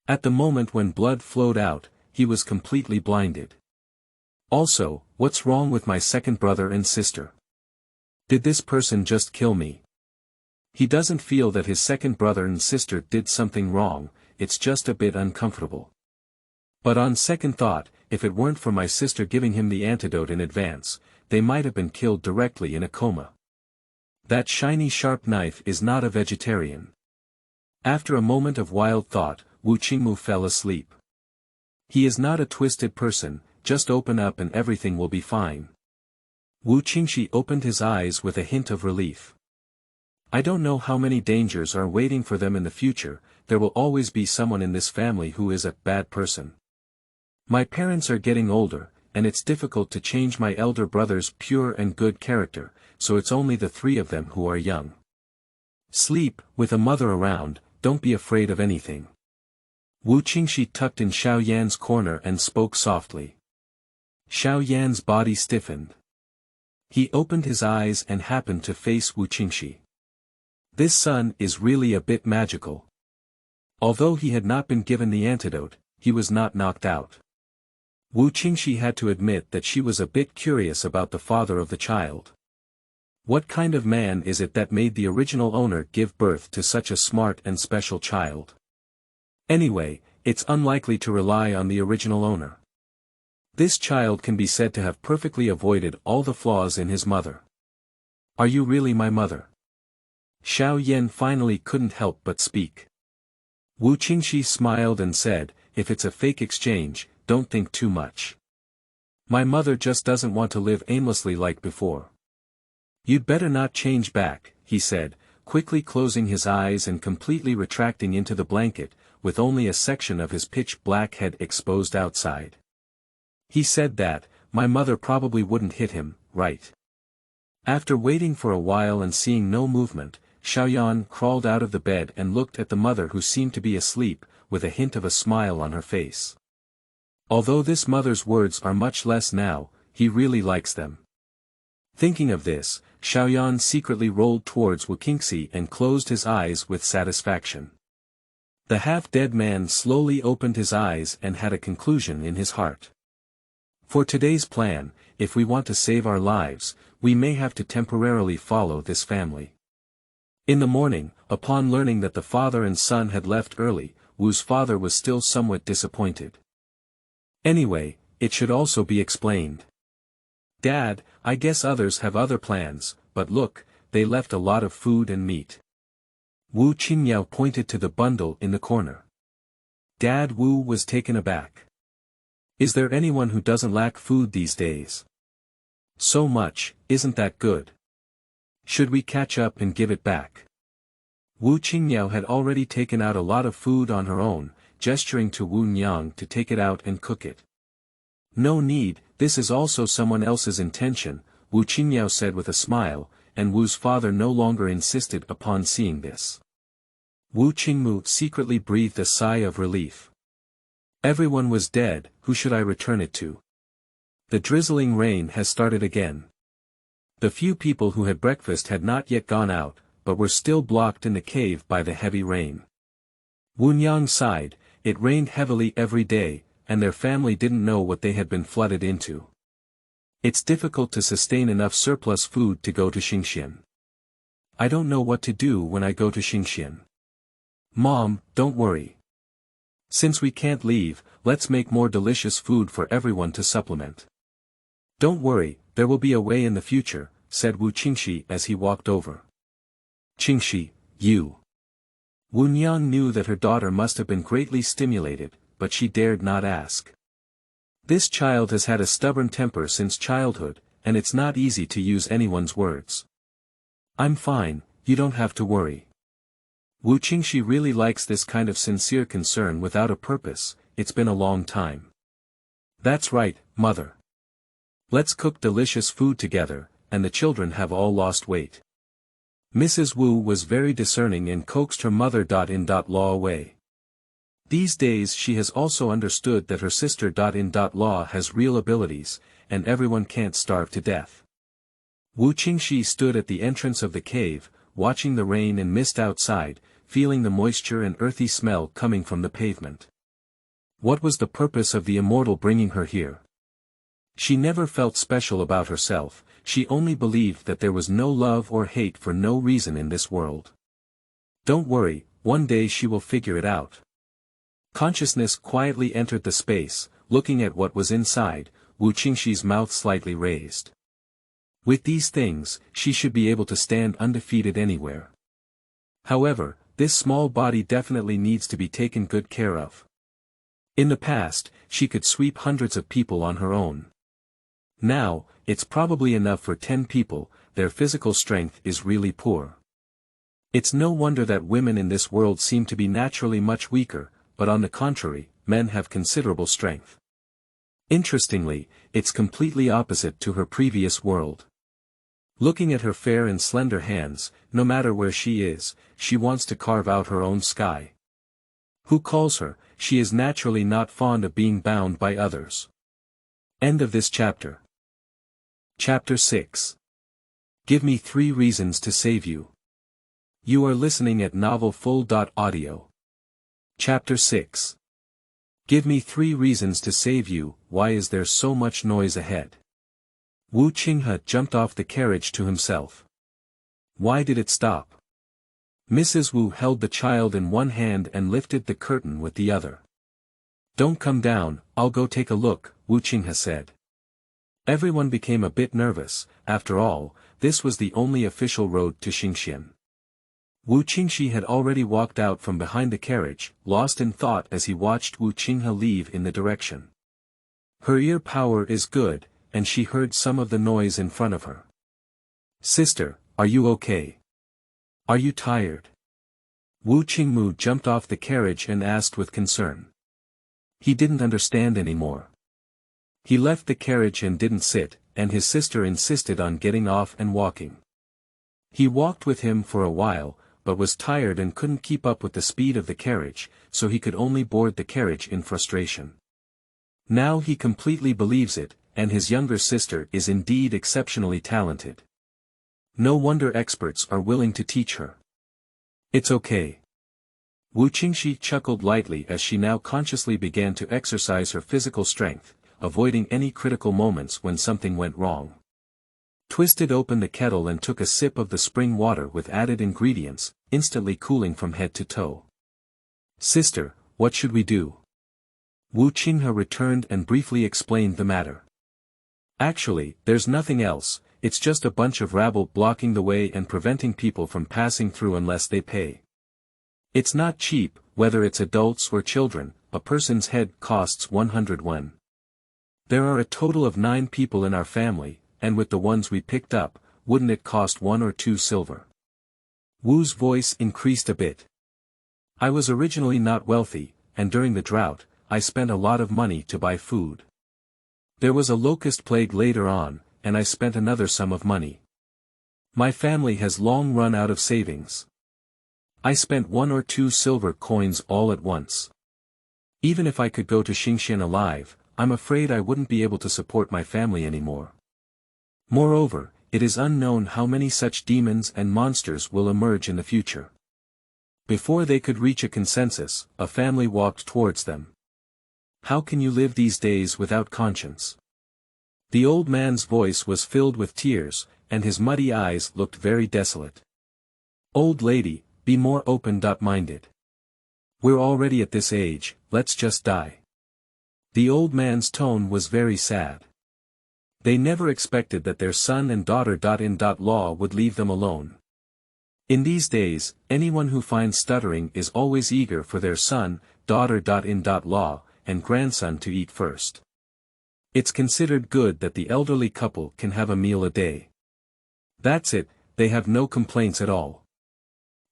At the moment when blood flowed out, he was completely blinded. Also, what's wrong with my second brother and sister? Did this person just kill me? He doesn't feel that his second brother and sister did something wrong, it's just a bit uncomfortable. But on second thought, if it weren't for my sister giving him the antidote in advance, they might have been killed directly in a coma. That shiny sharp knife is not a vegetarian. After a moment of wild thought, Wu Qingmu fell asleep. He is not a twisted person, just open up and everything will be fine. Wu Qingxi opened his eyes with a hint of relief. I don't know how many dangers are waiting for them in the future, there will always be someone in this family who is a bad person. My parents are getting older, and it's difficult to change my elder brother's pure and good character, so it's only the three of them who are young. Sleep, with a mother around, don't be afraid of anything. Wu Qingxi tucked in Xiao Yan's corner and spoke softly. Xiao Yan's body stiffened. He opened his eyes and happened to face Wu Qingxi. This son is really a bit magical. Although he had not been given the antidote, he was not knocked out. Wu Qingxi had to admit that she was a bit curious about the father of the child. What kind of man is it that made the original owner give birth to such a smart and special child? Anyway, it's unlikely to rely on the original owner. This child can be said to have perfectly avoided all the flaws in his mother. Are you really my mother? Xiao Yan finally couldn't help but speak. Wu Qingxi smiled and said, if it's a fake exchange, don't think too much. My mother just doesn't want to live aimlessly like before. You'd better not change back, he said, quickly closing his eyes and completely retracting into the blanket, with only a section of his pitch-black head exposed outside. He said that, my mother probably wouldn't hit him, right? After waiting for a while and seeing no movement, Xiaoyan crawled out of the bed and looked at the mother who seemed to be asleep, with a hint of a smile on her face. Although this mother's words are much less now, he really likes them. Thinking of this, Xiaoyan secretly rolled towards Wu Qingxi and closed his eyes with satisfaction. The half-dead man slowly opened his eyes and had a conclusion in his heart. For today's plan, if we want to save our lives, we may have to temporarily follow this family. In the morning, upon learning that the father and son had left early, Wu's father was still somewhat disappointed. Anyway, it should also be explained. Dad, I guess others have other plans, but look, they left a lot of food and meat. Wu Qingmiao pointed to the bundle in the corner. Dad Wu was taken aback. Is there anyone who doesn't lack food these days? So much, isn't that good? Should we catch up and give it back? Wu Qingmiao had already taken out a lot of food on her own, gesturing to Wu Nyang to take it out and cook it. No need, this is also someone else's intention, Wu Qingmiao said with a smile, and Wu's father no longer insisted upon seeing this. Wu Qingmu secretly breathed a sigh of relief. Everyone was dead, who should I return it to? The drizzling rain has started again. The few people who had breakfast had not yet gone out, but were still blocked in the cave by the heavy rain. Wu Nyang sighed, it rained heavily every day, and their family didn't know what they had been flooded into. It's difficult to sustain enough surplus food to go to Qingxi. I don't know what to do when I go to Qingxi. Mom, don't worry. Since we can't leave, let's make more delicious food for everyone to supplement. Don't worry, there will be a way in the future, said Wu Qingxi as he walked over. Qingxi, you. Wu Nyang knew that her daughter must have been greatly stimulated, but she dared not ask. This child has had a stubborn temper since childhood, and it's not easy to use anyone's words. I'm fine, you don't have to worry. Wu Qingxi really likes this kind of sincere concern without a purpose, it's been a long time. That's right, mother. Let's cook delicious food together, and the children have all lost weight. Mrs. Wu was very discerning and coaxed her mother-in-law away. These days she has also understood that her sister-in-law has real abilities, and everyone can't starve to death. Wu Qingxi stood at the entrance of the cave, watching the rain and mist outside, feeling the moisture and earthy smell coming from the pavement. What was the purpose of the immortal bringing her here? She never felt special about herself, she only believed that there was no love or hate for no reason in this world. Don't worry, one day she will figure it out. Consciousness quietly entered the space, looking at what was inside, Wu Qingxi's mouth slightly raised. With these things, she should be able to stand undefeated anywhere. However, this small body definitely needs to be taken good care of. In the past, she could sweep hundreds of people on her own. Now, it's probably enough for 10 people, their physical strength is really poor. It's no wonder that women in this world seem to be naturally much weaker, but on the contrary, men have considerable strength. Interestingly, it's completely opposite to her previous world. Looking at her fair and slender hands, no matter where she is, she wants to carve out her own sky. Who calls her? She is naturally not fond of being bound by others. End of this chapter. Chapter 6. Give me 3 reasons to save you. You are listening at novelfull.audio. Chapter 6. Give me 3 reasons to save you. Why is there so much noise ahead? Wu Qinghe jumped off the carriage to himself. Why did it stop? Mrs. Wu held the child in one hand and lifted the curtain with the other. Don't come down, I'll go take a look, Wu Qinghe said. Everyone became a bit nervous. After all, this was the only official road to Qingxi. Wu Qingxi had already walked out from behind the carriage, lost in thought as he watched Wu Qinghe leave in the direction. Her ear power is good, and she heard some of the noise in front of her. Sister, are you okay? Are you tired? Wu Qingmu jumped off the carriage and asked with concern. He didn't understand anymore. He left the carriage and didn't sit, and his sister insisted on getting off and walking. He walked with him for a while, but was tired and couldn't keep up with the speed of the carriage, so he could only board the carriage in frustration. Now he completely believes it, and his younger sister is indeed exceptionally talented. No wonder experts are willing to teach her. It's okay. Wu Qingxi chuckled lightly as she now consciously began to exercise her physical strength, avoiding any critical moments when something went wrong. Twisted open the kettle and took a sip of the spring water with added ingredients, instantly cooling from head to toe. Sister, what should we do? Wu Qinghe returned and briefly explained the matter. Actually, there's nothing else, it's just a bunch of rabble blocking the way and preventing people from passing through unless they pay. It's not cheap, whether it's adults or children, a person's head costs 100 yuan. There are a total of 9 people in our family, and with the ones we picked up, wouldn't it cost 1 or 2 silver? Wu's voice increased a bit. I was originally not wealthy, and during the drought, I spent a lot of money to buy food. There was a locust plague later on, and I spent another sum of money. My family has long run out of savings. I spent 1 or 2 silver coins all at once. Even if I could go to Qingxi alive, I'm afraid I wouldn't be able to support my family anymore. Moreover, it is unknown how many such demons and monsters will emerge in the future. Before they could reach a consensus, a family walked towards them. How can you live these days without conscience? The old man's voice was filled with tears, and his muddy eyes looked very desolate. Old lady, be more open-minded. We're already at this age, let's just die. The old man's tone was very sad. They never expected that their son and daughter-in-law would leave them alone. In these days, anyone who finds stuttering is always eager for their son, daughter-in-law, and grandson to eat first. It's considered good that the elderly couple can have a meal a day. That's it, they have no complaints at all.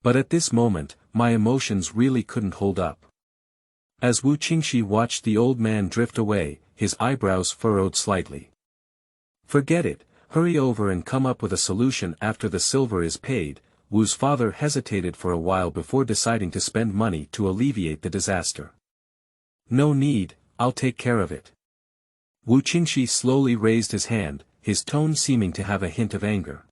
But at this moment, my emotions really couldn't hold up. As Wu Qingxi watched the old man drift away, his eyebrows furrowed slightly. Forget it, hurry over and come up with a solution after the silver is paid. Wu's father hesitated for a while before deciding to spend money to alleviate the disaster. No need, I'll take care of it. Wu Qingxi slowly raised his hand, his tone seeming to have a hint of anger.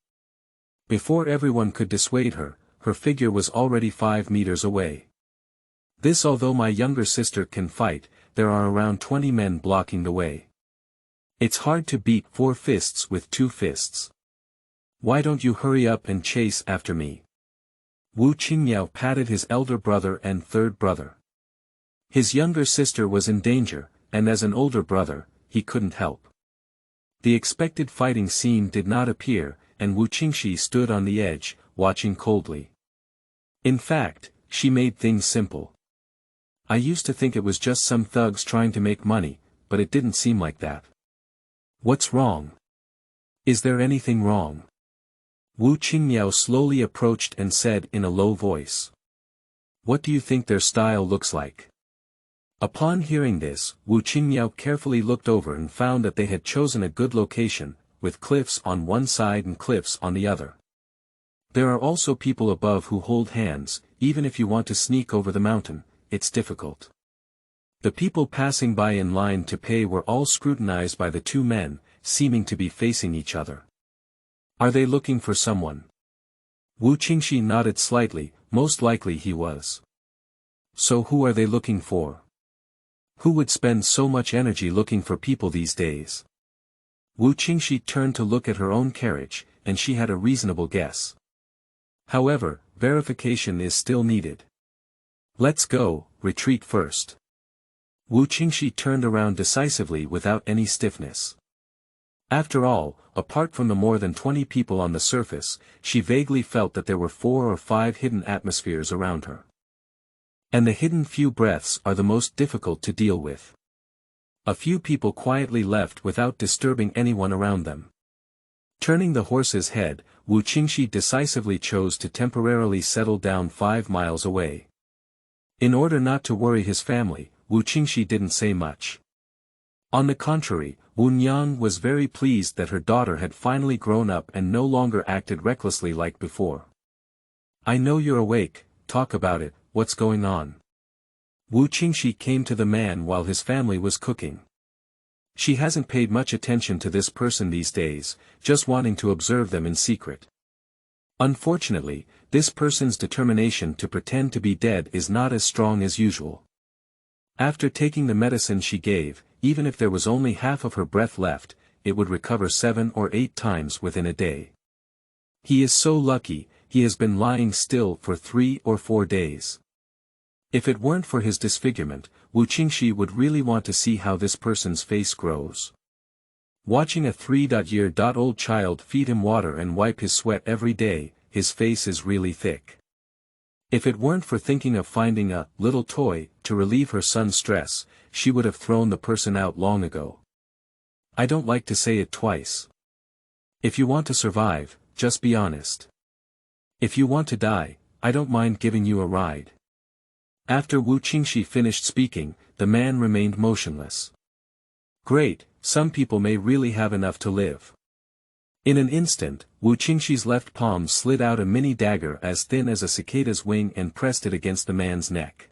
Before everyone could dissuade her, her figure was already 5 meters away. Although my younger sister can fight, there are around 20 men blocking the way. It's hard to beat 4 fists with 2 fists. Why don't you hurry up and chase after me? Wu Qingmiao patted his elder brother and third brother. His younger sister was in danger, and as an older brother, he couldn't help. The expected fighting scene did not appear, and Wu Qingxi stood on the edge, watching coldly. In fact, she made things simple. I used to think it was just some thugs trying to make money, but it didn't seem like that. What's wrong? Is there anything wrong? Wu Qingmiao slowly approached and said in a low voice. What do you think their style looks like? Upon hearing this, Wu Qingmiao carefully looked over and found that they had chosen a good location, with cliffs on one side and cliffs on the other. There are also people above who hold hands, even if you want to sneak over the mountain, it's difficult. The people passing by in line to pay were all scrutinized by the 2 men, seeming to be facing each other. Are they looking for someone? Wu Qingxi nodded slightly, most likely he was. So who are they looking for? Who would spend so much energy looking for people these days? Wu Qingxi turned to look at her own carriage, and she had a reasonable guess. However, verification is still needed. Let's go, retreat first. Wu Qingxi turned around decisively without any stiffness. After all, apart from the more than 20 people on the surface, she vaguely felt that there were 4 or 5 hidden atmospheres around her. And the hidden few breaths are the most difficult to deal with. A few people quietly left without disturbing anyone around them. Turning the horse's head, Wu Qingxi decisively chose to temporarily settle down 5 miles away. In order not to worry his family, Wu Qingxi didn't say much. On the contrary, Wu Nyang was very pleased that her daughter had finally grown up and no longer acted recklessly like before. I know you're awake, talk about it, what's going on? Wu Qingxi came to the man while his family was cooking. She hasn't paid much attention to this person these days, just wanting to observe them in secret. Unfortunately, this person's determination to pretend to be dead is not as strong as usual. After taking the medicine she gave, even if there was only half of her breath left, it would recover 7 or 8 times within a day. He is so lucky, he has been lying still for 3 or 4 days. If it weren't for his disfigurement, Wu Qingxi would really want to see how this person's face grows. Watching a 3-year-old child feed him water and wipe his sweat every day, his face is really thick. If it weren't for thinking of finding a little toy to relieve her son's stress, she would have thrown the person out long ago. I don't like to say it twice. If you want to survive, just be honest. If you want to die, I don't mind giving you a ride. After Wu Qingxi finished speaking, the man remained motionless. Great, some people may really have enough to live. In an instant, Wu Qingxi's left palm slid out a mini dagger as thin as a cicada's wing and pressed it against the man's neck.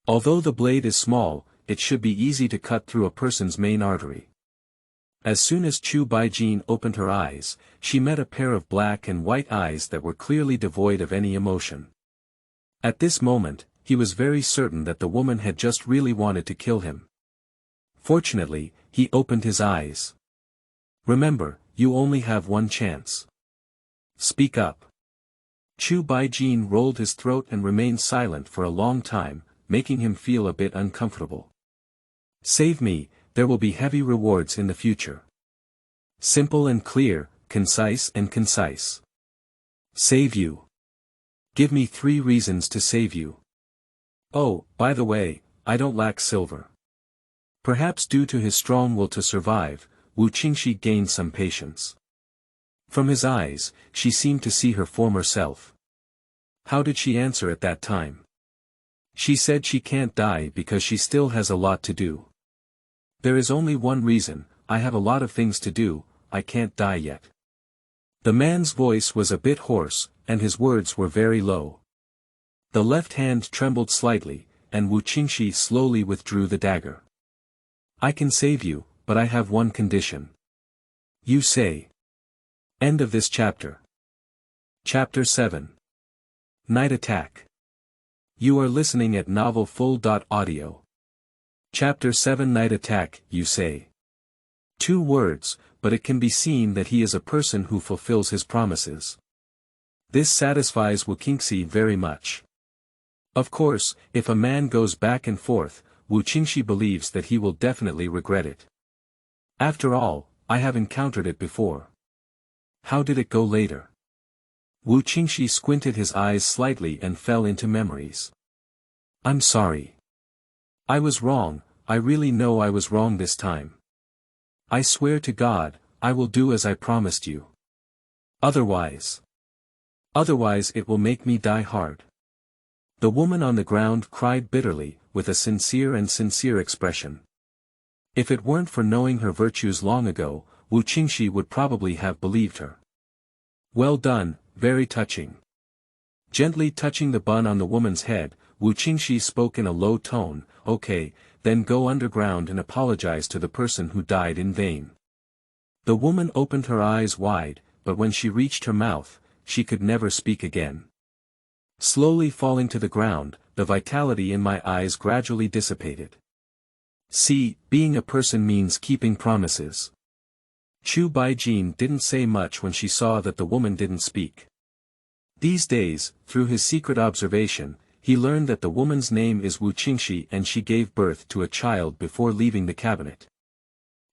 Although the blade is small, it should be easy to cut through a person's main artery. As soon as Chu Baijin opened her eyes, she met a pair of black and white eyes that were clearly devoid of any emotion. At this moment, he was very certain that the woman had just really wanted to kill him. Fortunately, he opened his eyes. Remember, you only have one chance. Speak up. Chu Baijin rolled his throat and remained silent for a long time, making him feel a bit uncomfortable. Save me, there will be heavy rewards in the future. Simple and clear, concise and concise. Save you. Give me 3 reasons to save you. Oh, by the way, I don't lack silver. Perhaps due to his strong will to survive, Wu Qingxi gained some patience. From his eyes, she seemed to see her former self. How did she answer at that time? She said she can't die because she still has a lot to do. There is only one reason, I have a lot of things to do, I can't die yet. The man's voice was a bit hoarse, and his words were very low. The left hand trembled slightly, and Wu Qingxi slowly withdrew the dagger. I can save you, but I have one condition. You say. End of this chapter. Chapter 7. Night Attack. You are listening at novelfull.audio. Chapter 7 Night Attack, you say. 2 words, but it can be seen that he is a person who fulfills his promises. This satisfies Qingxi very much. Of course, if a man goes back and forth, Qingxi believes that he will definitely regret it. After all, I have encountered it before. How did it go later? Qingxi squinted his eyes slightly and fell into memories. I'm sorry. I was wrong, I really know I was wrong this time. I swear to God, I will do as I promised you. Otherwise it will make me die hard. The woman on the ground cried bitterly, with a sincere expression. If it weren't for knowing her virtues long ago, Qingxi would probably have believed her. Well done, very touching. Gently touching the bun on the woman's head, Qingxi spoke in a low tone, okay, then go underground and apologize to the person who died in vain. The woman opened her eyes wide, but when she reached her mouth, she could never speak again. Slowly falling to the ground, the vitality in my eyes gradually dissipated. See, being a person means keeping promises. Chu Baijin didn't say much when she saw that the woman didn't speak. These days, through his secret observation, he learned that the woman's name is Qingxi and she gave birth to a child before leaving the cabinet.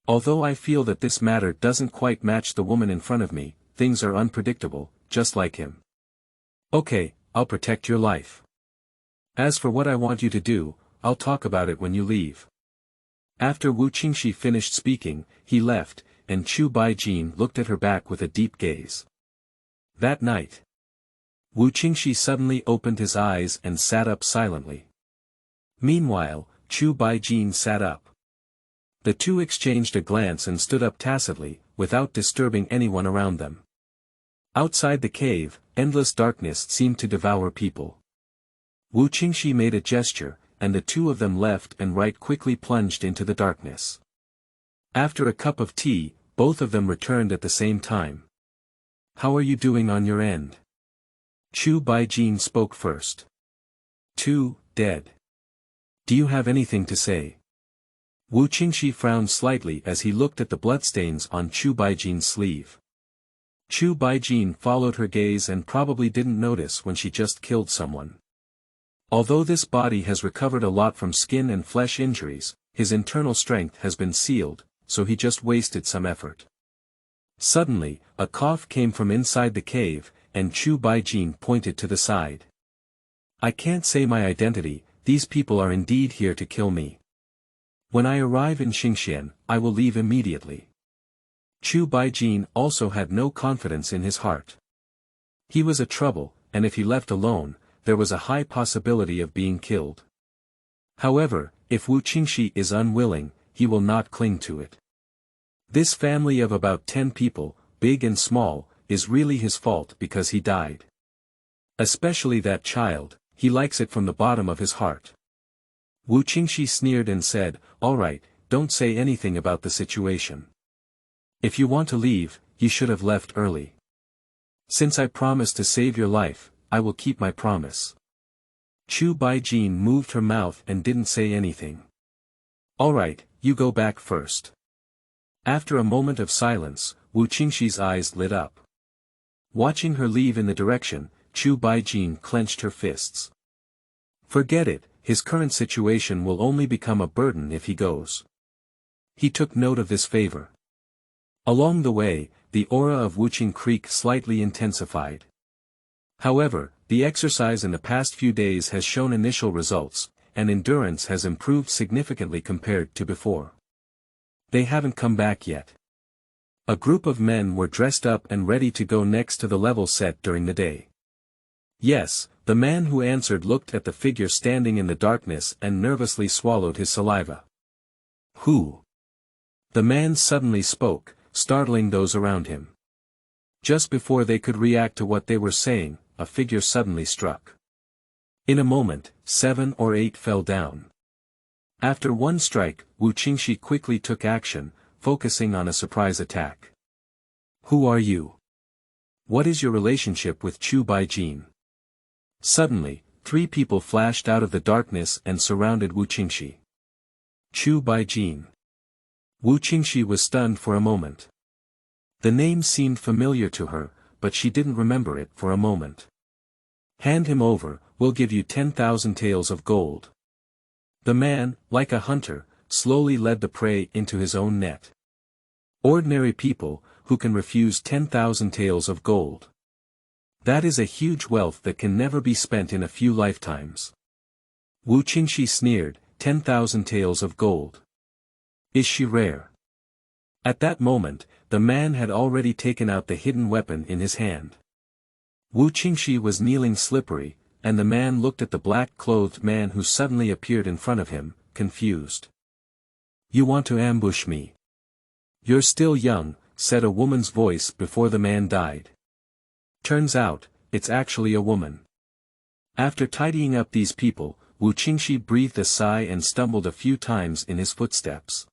Although I feel that this matter doesn't quite match the woman in front of me, things are unpredictable, just like him. Okay, I'll protect your life. As for what I want you to do, I'll talk about it when you leave. After Qingxi finished speaking, he left, and Chu Baijin looked at her back with a deep gaze. That night, Qingxi suddenly opened his eyes and sat up silently. Meanwhile, Chu Baijin sat up. The two exchanged a glance and stood up tacitly, without disturbing anyone around them. Outside the cave, endless darkness seemed to devour people. Qingxi made a gesture, and the two of them left and right quickly plunged into the darkness. After a cup of tea, both of them returned at the same time. How are you doing on your end? Chu Baijin spoke first. 2, dead. Do you have anything to say? Qingxi frowned slightly as he looked at the bloodstains on Chu Baijin's sleeve. Chu Baijin followed her gaze and probably didn't notice when she just killed someone. Although this body has recovered a lot from skin and flesh injuries, his internal strength has been sealed, so he just wasted some effort. Suddenly, a cough came from inside the cave, and Chu Baijin pointed to the side. I can't say my identity, these people are indeed here to kill me. When I arrive in Qingxian, I will leave immediately. Chu Baijin also had no confidence in his heart. He was a trouble, and if he left alone, there was a high possibility of being killed. However, if Qingxi is unwilling, he will not cling to it. This family of about 10 people, big and small, is really his fault because he died. Especially that child, he likes it from the bottom of his heart. Qingxi sneered and said, all right, don't say anything about the situation. If you want to leave, you should have left early. Since I promised to save your life, I will keep my promise. Chu Baijin moved her mouth and didn't say anything. All right, you go back first. After a moment of silence, Qingxi's eyes lit up. Watching her leave in the direction, Chu Baijin clenched her fists. Forget it, his current situation will only become a burden if he goes. He took note of this favor. Along the way, the aura of Wuqing Creek slightly intensified. However, the exercise in the past few days has shown initial results, and endurance has improved significantly compared to before. They haven't come back yet. A group of men were dressed up and ready to go next to the level set during the day. Yes, the man who answered looked at the figure standing in the darkness and nervously swallowed his saliva. Who? The man suddenly spoke, startling those around him. Just before they could react to what they were saying, a figure suddenly struck. In a moment, 7 or 8 fell down. After one strike, Qingxi quickly took action, focusing on a surprise attack. Who are you? What is your relationship with Chu Baijin? Suddenly, 3 people flashed out of the darkness and surrounded Qingxi. Chu Baijin. Wu Qingxi was stunned for a moment. The name seemed familiar to her, but she didn't remember it for a moment. Hand him over, we'll give you 10,000 taels of gold. The man, like a hunter, slowly led the prey into his own net. Ordinary people, who can refuse 10,000 taels of gold. That is a huge wealth that can never be spent in a few lifetimes. Wu Qingxi sneered, 10,000 taels of gold. Is she rare? At that moment, the man had already taken out the hidden weapon in his hand. Wu Qingxi was kneeling slippery, and the man looked at the black-clothed man who suddenly appeared in front of him, confused. You want to ambush me? You're still young, said a woman's voice before the man died. Turns out, it's actually a woman. After tidying up these people, Wu Qingxi breathed a sigh and stumbled a few times in his footsteps.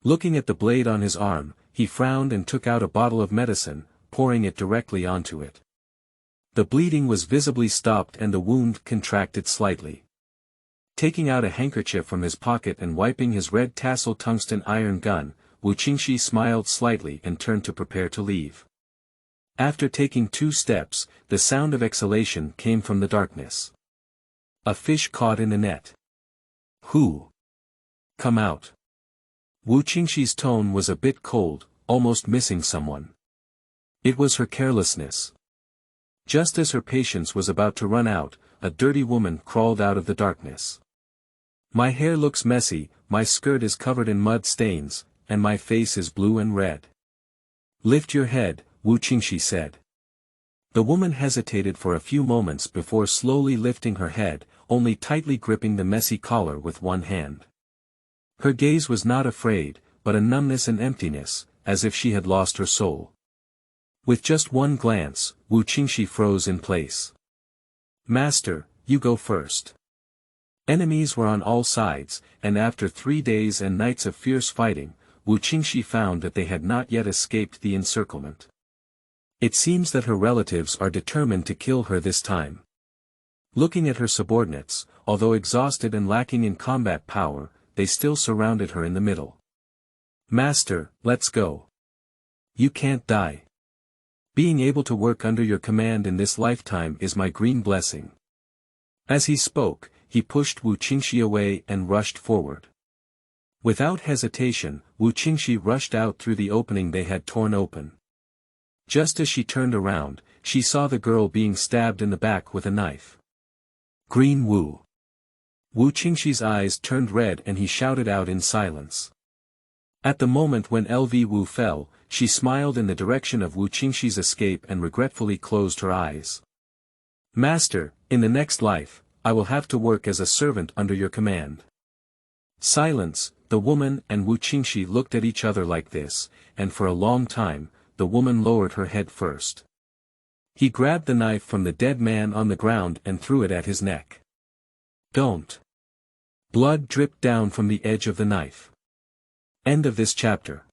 Looking at the blade on his arm, he frowned and took out a bottle of medicine, pouring it directly onto it. The bleeding was visibly stopped and the wound contracted slightly. Taking out a handkerchief from his pocket and wiping his red tassel tungsten iron gun, Wu Qingxi smiled slightly and turned to prepare to leave. After taking 2 steps, the sound of exhalation came from the darkness. A fish caught in a net. Who? Come out. Wu Qingxi's tone was a bit cold, almost missing someone. It was her carelessness. Just as her patience was about to run out, a dirty woman crawled out of the darkness. My hair looks messy, my skirt is covered in mud stains, and my face is blue and red. Lift your head, Wu Qingxi said. The woman hesitated for a few moments before slowly lifting her head, only tightly gripping the messy collar with one hand. Her gaze was not afraid, but a numbness and emptiness, as if she had lost her soul. With just one glance, Wu Qingxi froze in place. Master, you go first. Enemies were on all sides, and after 3 days and nights of fierce fighting, Wu Qingxi found that they had not yet escaped the encirclement. It seems that her relatives are determined to kill her this time. Looking at her subordinates, although exhausted and lacking in combat power, they still surrounded her in the middle. Master, let's go. You can't die. Being able to work under your command in this lifetime is my green blessing. As he spoke, he pushed Wu Qingxi away and rushed forward. Without hesitation, Wu Qingxi rushed out through the opening they had torn open. Just as she turned around, she saw the girl being stabbed in the back with a knife. Green Wu. Wu Qingxi's eyes turned red and he shouted out in silence. At the moment when LV Wu fell, she smiled in the direction of Wu Qingxi's escape and regretfully closed her eyes. Master, in the next life, I will have to work as a servant under your command. Silence, the woman and Wu Qingxi looked at each other like this, and for a long time, the woman lowered her head first. He grabbed the knife from the dead man on the ground and threw it at his neck. Don't. Blood dripped down from the edge of the knife. End of this chapter.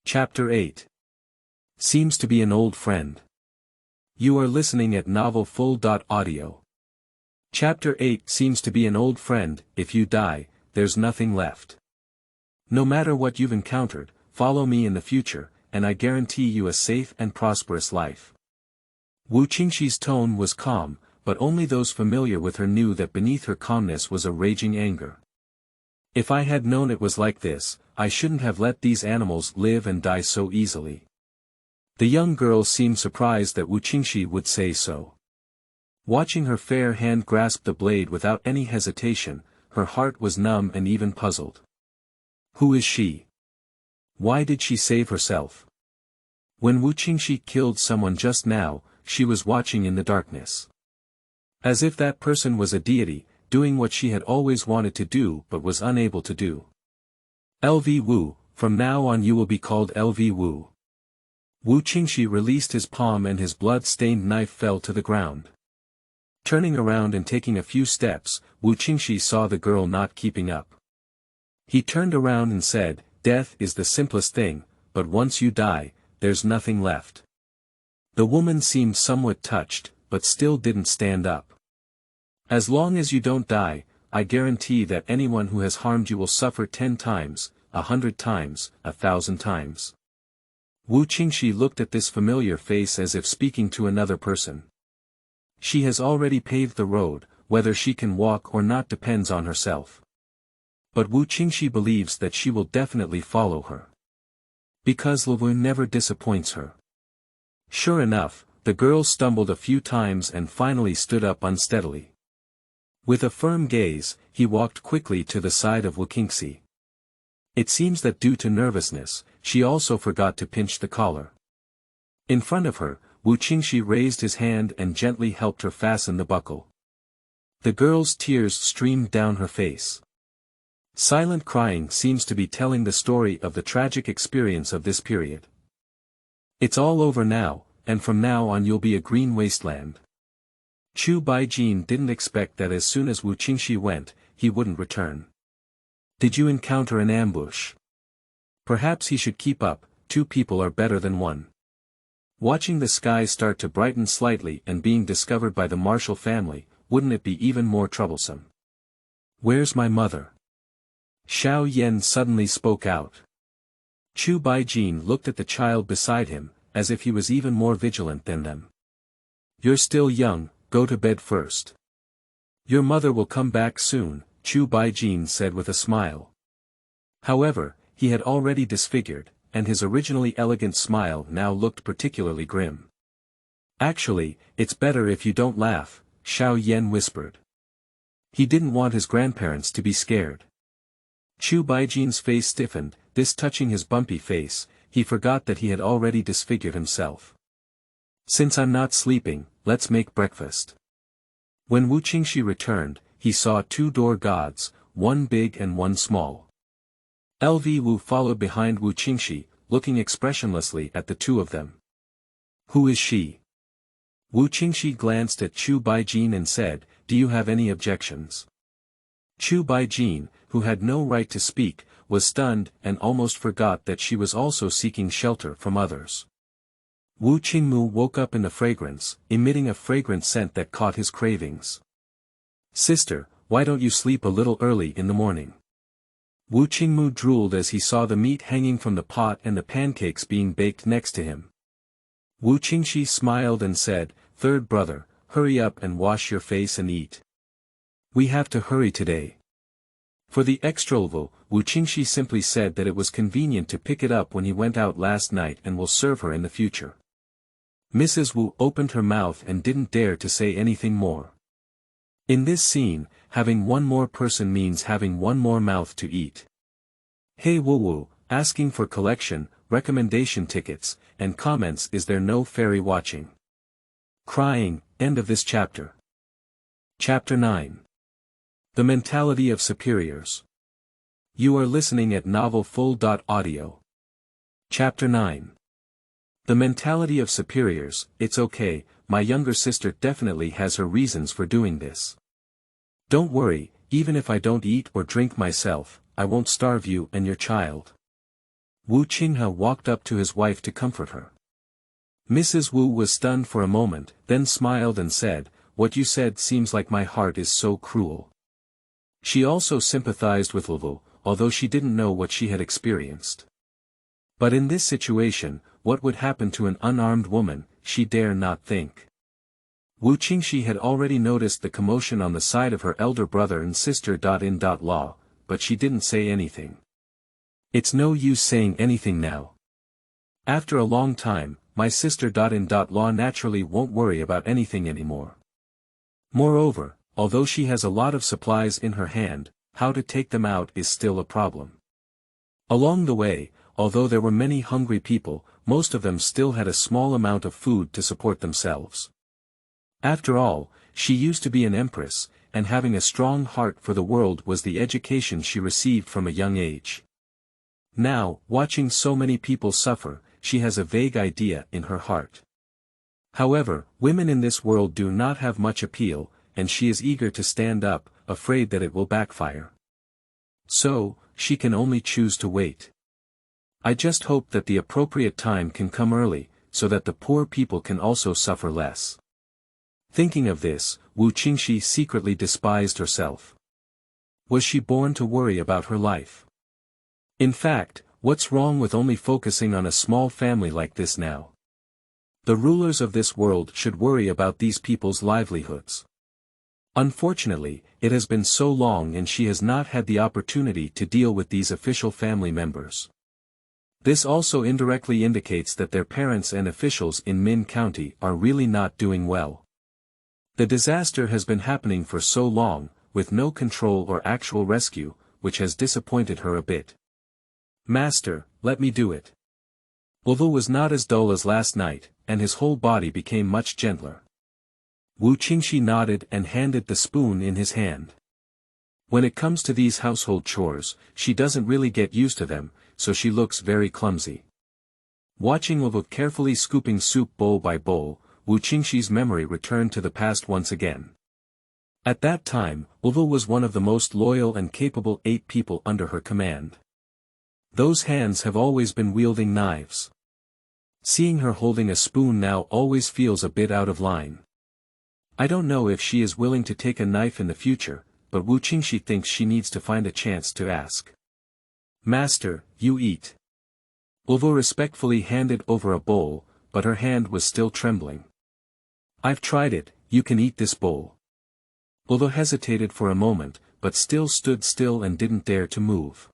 Chapter 8. Seems to be an old friend. You are listening at novelfull.audio. Chapter 8 seems to be an old friend. If you die, there's nothing left. No matter what you've encountered, follow me in the future, and I guarantee you a safe and prosperous life. Wu Qingxi's tone was calm, but only those familiar with her knew that beneath her calmness was a raging anger. If I had known it was like this, I shouldn't have let these animals live and die so easily. The young girl seemed surprised that Wu Qingxi would say so. Watching her fair hand grasp the blade without any hesitation, her heart was numb and even puzzled. Who is she? Why did she save herself? When Wu Qingxi killed someone just now, she was watching in the darkness. As if that person was a deity, doing what she had always wanted to do but was unable to do. LV Wu, from now on you will be called LV Wu. Wu Qingxi released his palm and his blood-stained knife fell to the ground. Turning around and taking a few steps, Wu Qingxi saw the girl not keeping up. He turned around and said, Death is the simplest thing, but once you die, there's nothing left. The woman seemed somewhat touched, but still didn't stand up. As long as you don't die, I guarantee that anyone who has harmed you will suffer 10 times, 100 times, 1,000 times. Wu Qingxi looked at this familiar face as if speaking to another person. She has already paved the road, whether she can walk or not depends on herself. But Wu Qingxi believes that she will definitely follow her. Because Lu Wu never disappoints her. Sure enough, the girl stumbled a few times and finally stood up unsteadily. With a firm gaze, he walked quickly to the side of Wu Qingxi. It seems that due to nervousness, she also forgot to pinch the collar. In front of her, Wu Qingxi raised his hand and gently helped her fasten the buckle. The girl's tears streamed down her face. Silent crying seems to be telling the story of the tragic experience of this period. It's all over now, and from now on you'll be a green wasteland. Chu Baijin didn't expect that as soon as Wu Qingxi went, he wouldn't return. Did you encounter an ambush? Perhaps he should keep up, 2 people are better than 1. Watching the sky start to brighten slightly and being discovered by the Marshall family, wouldn't it be even more troublesome? Where's my mother? Xiao Yan suddenly spoke out. Chu Baijin looked at the child beside him, as if he was even more vigilant than them. You're still young, go to bed first. Your mother will come back soon, Chu Baijin said with a smile. However, he had already disfigured, and his originally elegant smile now looked particularly grim. Actually, it's better if you don't laugh, Xiao Yan whispered. He didn't want his grandparents to be scared. Chu Baijin's face stiffened, this touching his bumpy face, he forgot that he had already disfigured himself. Since I'm not sleeping, let's make breakfast. When Wu Qingxi returned, he saw 2 door gods, 1 big and 1 small. LV Wu followed behind Wu Qingxi, looking expressionlessly at the 2 of them. Who is she? Wu Qingxi glanced at Chu Baijin and said, do you have any objections? Chu Baijin, who had no right to speak, was stunned and almost forgot that she was also seeking shelter from others. Wu Qingmu woke up in the fragrance, emitting a fragrant scent that caught his cravings. Sister, why don't you sleep a little early in the morning? Wu Qingmu drooled as he saw the meat hanging from the pot and the pancakes being baked next to him. Wu Qingxi smiled and said, Third brother, hurry up and wash your face and eat. We have to hurry today. For the extra level, Wu Qingxi simply said that it was convenient to pick it up when he went out last night and will serve her in the future. Mrs. Wu opened her mouth and didn't dare to say anything more. In this scene, having 1 more person means having 1 more mouth to eat. Hey Wu Wu, asking for collection, recommendation tickets, and comments. Is there no fairy watching? Crying, end of this chapter. Chapter 9. The Mentality of Superiors. You are listening at novelfull.audio. Chapter 9. The Mentality of Superiors. It's okay, my younger sister definitely has her reasons for doing this. Don't worry, even if I don't eat or drink myself, I won't starve you and your child. Wu Qinghe walked up to his wife to comfort her. Mrs. Wu was stunned for a moment, then smiled and said, What you said seems like my heart is so cruel. She also sympathized with Lu Wu, although she didn't know what she had experienced. But in this situation, what would happen to an unarmed woman, she dare not think. Wu Qingxi had already noticed the commotion on the side of her elder brother and sister. Law, but she didn't say anything. It's no use saying anything now. After a long time, my sister. Law naturally won't worry about anything anymore. Moreover, although she has a lot of supplies in her hand, how to take them out is still a problem. Along the way, although there were many hungry people, most of them still had a small amount of food to support themselves. After all, she used to be an empress, and having a strong heart for the world was the education she received from a young age. Now, watching so many people suffer, she has a vague idea in her heart. However, women in this world do not have much appeal, and she is eager to stand up, afraid that it will backfire. So, she can only choose to wait. I just hope that the appropriate time can come early, so that the poor people can also suffer less. Thinking of this, Wu Qingxi secretly despised herself. Was she born to worry about her life? In fact, what's wrong with only focusing on a small family like this now? The rulers of this world should worry about these people's livelihoods. Unfortunately, it has been so long and she has not had the opportunity to deal with these official family members. This also indirectly indicates that their parents and officials in Min County are really not doing well. The disaster has been happening for so long, with no control or actual rescue, which has disappointed her a bit. Master, let me do it. Wu was not as dull as last night, and his whole body became much gentler. Qingxi nodded and handed the spoon in his hand. When it comes to these household chores, she doesn't really get used to them, so she looks very clumsy. Watching Wu carefully scooping soup bowl by bowl, Qingxi's memory returned to the past once again. At that time, Wu was one of the most loyal and capable 8 people under her command. Those hands have always been wielding knives. Seeing her holding a spoon now always feels a bit out of line. I don't know if she is willing to take a knife in the future, but Qingxi thinks she needs to find a chance to ask. Master, you eat. Wu respectfully handed over a bowl, but her hand was still trembling. I've tried it, you can eat this bowl. Wu hesitated for a moment, but still stood still and didn't dare to move.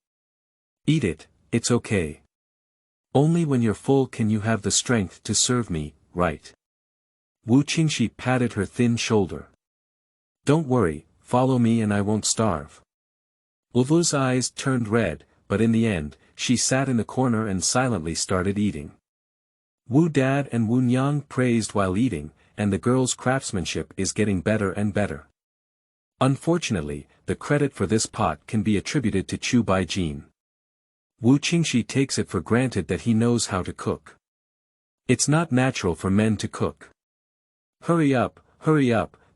Eat it, it's okay. Only when you're full can you have the strength to serve me, right? Qingxi patted her thin shoulder. Don't worry, follow me and I won't starve. Wu's eyes turned red, but in the end, she sat in the corner and silently started eating. Wu Dad and Wu Nyang praised while eating, and the girl's craftsmanship is getting better and better. Unfortunately, the credit for this pot can be attributed to Chu Baijin. Qingxi takes it for granted that he knows how to cook. It's not natural for men to cook. Hurry up,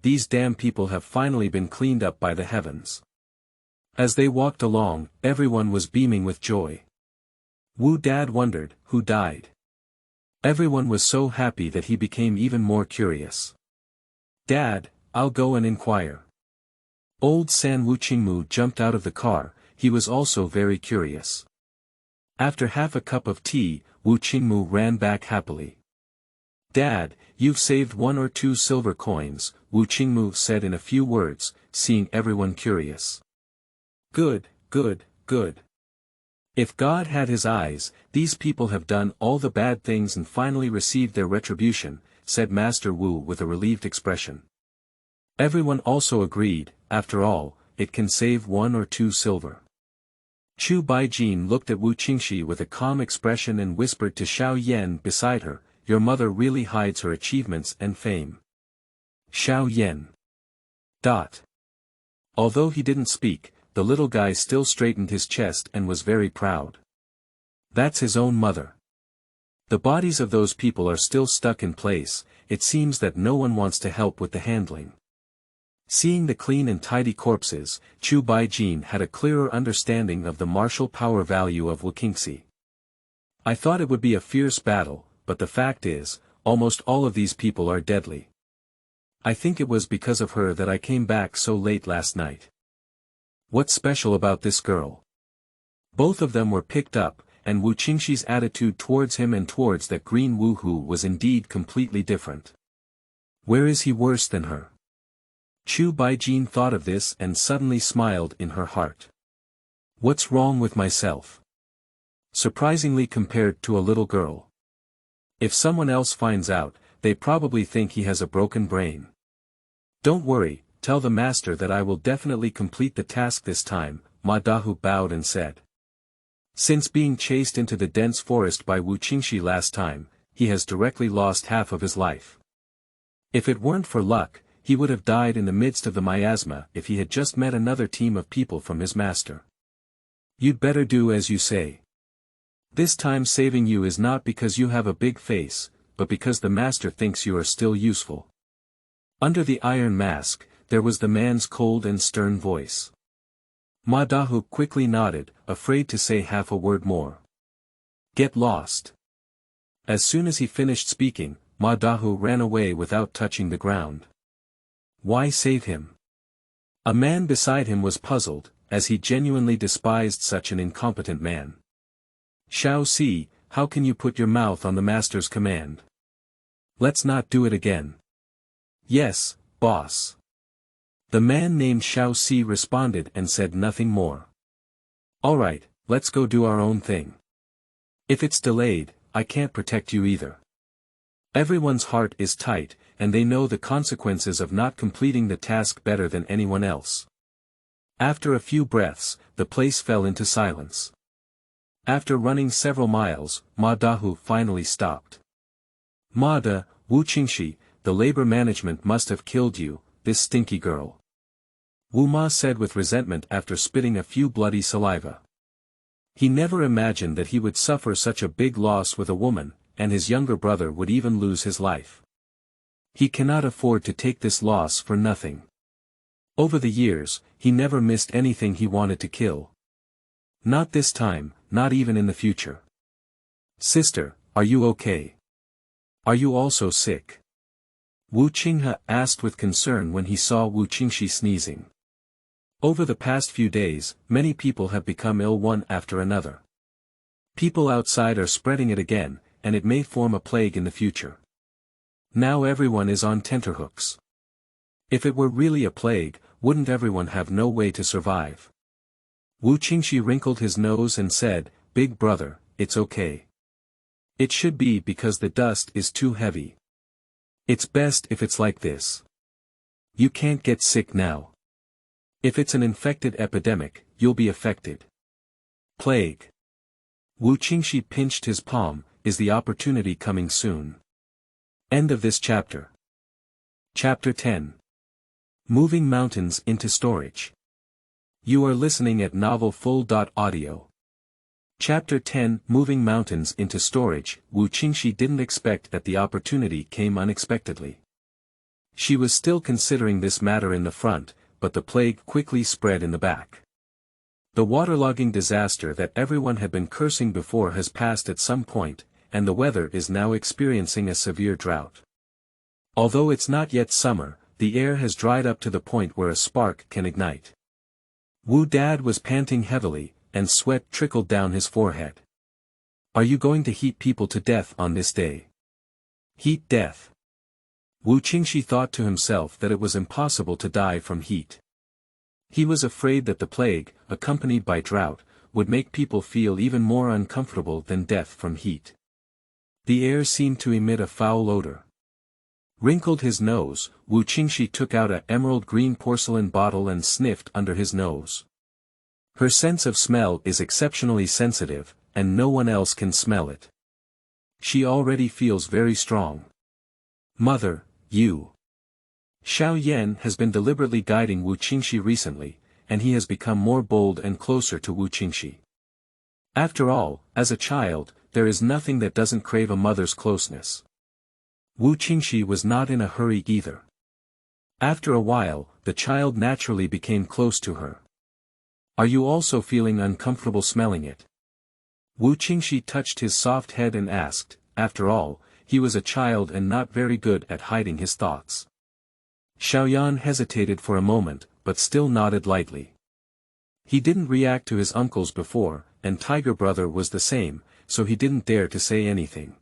these damn people have finally been cleaned up by the heavens. As they walked along, everyone was beaming with joy. Wu Dad wondered, who died? Everyone was so happy that he became even more curious. Dad, I'll go and inquire. Old San Qingmu jumped out of the car, he was also very curious. After half a cup of tea, Qingmu ran back happily. Dad, you've saved 1 or 2 silver coins, Qingmu said in a few words, seeing everyone curious. Good. If God had his eyes, these people have done all the bad things and finally received their retribution, said Master Wu with a relieved expression. Everyone also agreed, after all, it can save 1 or 2 silver. Chu Baijin looked at Qingxi with a calm expression and whispered to Xiao Yan beside her, your mother really hides her achievements and fame. Xiao Yan. Although he didn't speak, the little guy still straightened his chest and was very proud. That's his own mother. The bodies of those people are still stuck in place, it seems that no one wants to help with the handling. Seeing the clean and tidy corpses, Chu Baijin had a clearer understanding of the martial power value of Qingxi. I thought it would be a fierce battle, but the fact is, almost all of these people are deadly. I think it was because of her that I came back so late last night. What's special about this girl? Both of them were picked up, and Qingxi's attitude towards him and towards that green woohoo was indeed completely different. Where is he worse than her? Chu Baijin thought of this and suddenly smiled in her heart. What's wrong with myself? Surprisingly compared to a little girl. If someone else finds out, they probably think he has a broken brain. Don't worry, tell the master that I will definitely complete the task this time, Ma Dahu bowed and said. Since being chased into the dense forest by Qingxi last time, he has directly lost half of his life. If it weren't for luck, he would have died in the midst of the miasma if he had just met another team of people from his master. You'd better do as you say. This time saving you is not because you have a big face, but because the master thinks you are still useful. Under the iron mask, there was the man's cold and stern voice. Ma Dahu quickly nodded, afraid to say half a word more. Get lost. As soon as he finished speaking, Ma Dahu ran away without touching the ground. Why save him? A man beside him was puzzled, as he genuinely despised such an incompetent man. Qingxi, how can you put your mouth on the master's command? Let's not do it again. Yes, boss. The man named Qingxi responded and said nothing more. All right, let's go do our own thing. If it's delayed, I can't protect you either. Everyone's heart is tight, and they know the consequences of not completing the task better than anyone else. After a few breaths, the place fell into silence. After running several miles, Ma Dahu finally stopped. Ma Da, Wu Qingxi, the labor management must have killed you, this stinky girl. Wu Ma said with resentment after spitting a few bloody saliva. He never imagined that he would suffer such a big loss with a woman, and his younger brother would even lose his life. He cannot afford to take this loss for nothing. Over the years, he never missed anything he wanted to kill. Not this time, not even in the future. Sister, are you okay? Are you also sick? Wu Qinghe asked with concern when he saw Wu Qingxi sneezing. Over the past few days, many people have become ill one after another. People outside are spreading it again, and it may form a plague in the future. Now everyone is on tenterhooks. If it were really a plague, wouldn't everyone have no way to survive? Wu Qingxi wrinkled his nose and said, Big brother, it's okay. It should be because the dust is too heavy. It's best if it's like this. You can't get sick now. If it's an infected epidemic, you'll be affected. Plague. Wu Qingxi pinched his palm, is the opportunity coming soon? End of this chapter. Chapter 10. Moving mountains into storage. You are listening at novelfull.audio. Chapter 10 Moving mountains into storage. Wu Qingxi didn't expect that the opportunity came unexpectedly. She was still considering this matter in the front, but the plague quickly spread in the back. The waterlogging disaster that everyone had been cursing before has passed at some point, and the weather is now experiencing a severe drought. Although it's not yet summer, the air has dried up to the point where a spark can ignite. Wu Dad was panting heavily, and sweat trickled down his forehead. Are you going to heat people to death on this day? Heat death. Wu Qingxi thought to himself that it was impossible to die from heat. He was afraid that the plague, accompanied by drought, would make people feel even more uncomfortable than death from heat. The air seemed to emit a foul odor. Wrinkled his nose, Wu Qingxi took out an emerald green porcelain bottle and sniffed under his nose. Her sense of smell is exceptionally sensitive, and no one else can smell it. She already feels very strong. Mother, you. Xiao Yan has been deliberately guiding Wu Qingxi recently, and he has become more bold and closer to Wu Qingxi. After all, as a child, there is nothing that doesn't crave a mother's closeness. Wu Qingxi was not in a hurry either. After a while, the child naturally became close to her. Are you also feeling uncomfortable smelling it? Wu Qingxi touched his soft head and asked. After all, he was a child and not very good at hiding his thoughts. Xiaoyan hesitated for a moment, but still nodded lightly. He didn't react to his uncles before, and Tiger Brother was the same, so he didn't dare to say anything.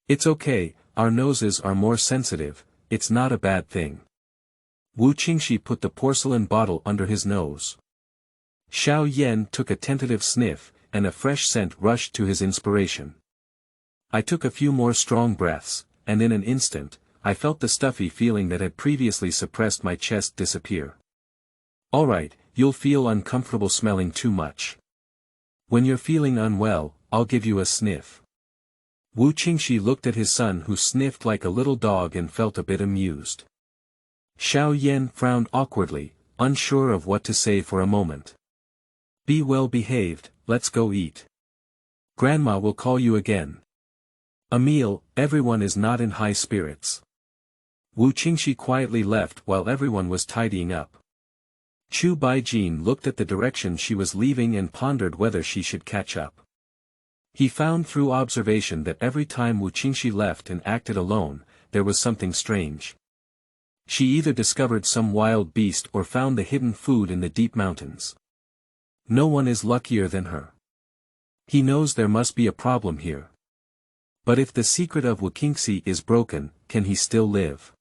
It's okay, our noses are more sensitive, it's not a bad thing. Wu Qingxi put the porcelain bottle under his nose. Xiao Yan took a tentative sniff, and a fresh scent rushed to his inspiration. I took a few more strong breaths, and in an instant, I felt the stuffy feeling that had previously suppressed my chest disappear. Alright, you'll feel uncomfortable smelling too much. When you're feeling unwell, I'll give you a sniff. Wu Qingxi looked at his son who sniffed like a little dog and felt a bit amused. Xiao Yan frowned awkwardly, unsure of what to say for a moment. Be well behaved, let's go eat. Grandma will call you again. A meal, everyone is not in high spirits. Wu Qingxi quietly left while everyone was tidying up. Chu Baijin looked at the direction she was leaving and pondered whether she should catch up. He found through observation that every time Wu Qingxi left and acted alone, there was something strange. She either discovered some wild beast or found the hidden food in the deep mountains. No one is luckier than her. He knows there must be a problem here. But if the secret of Qingxi is broken, can he still live?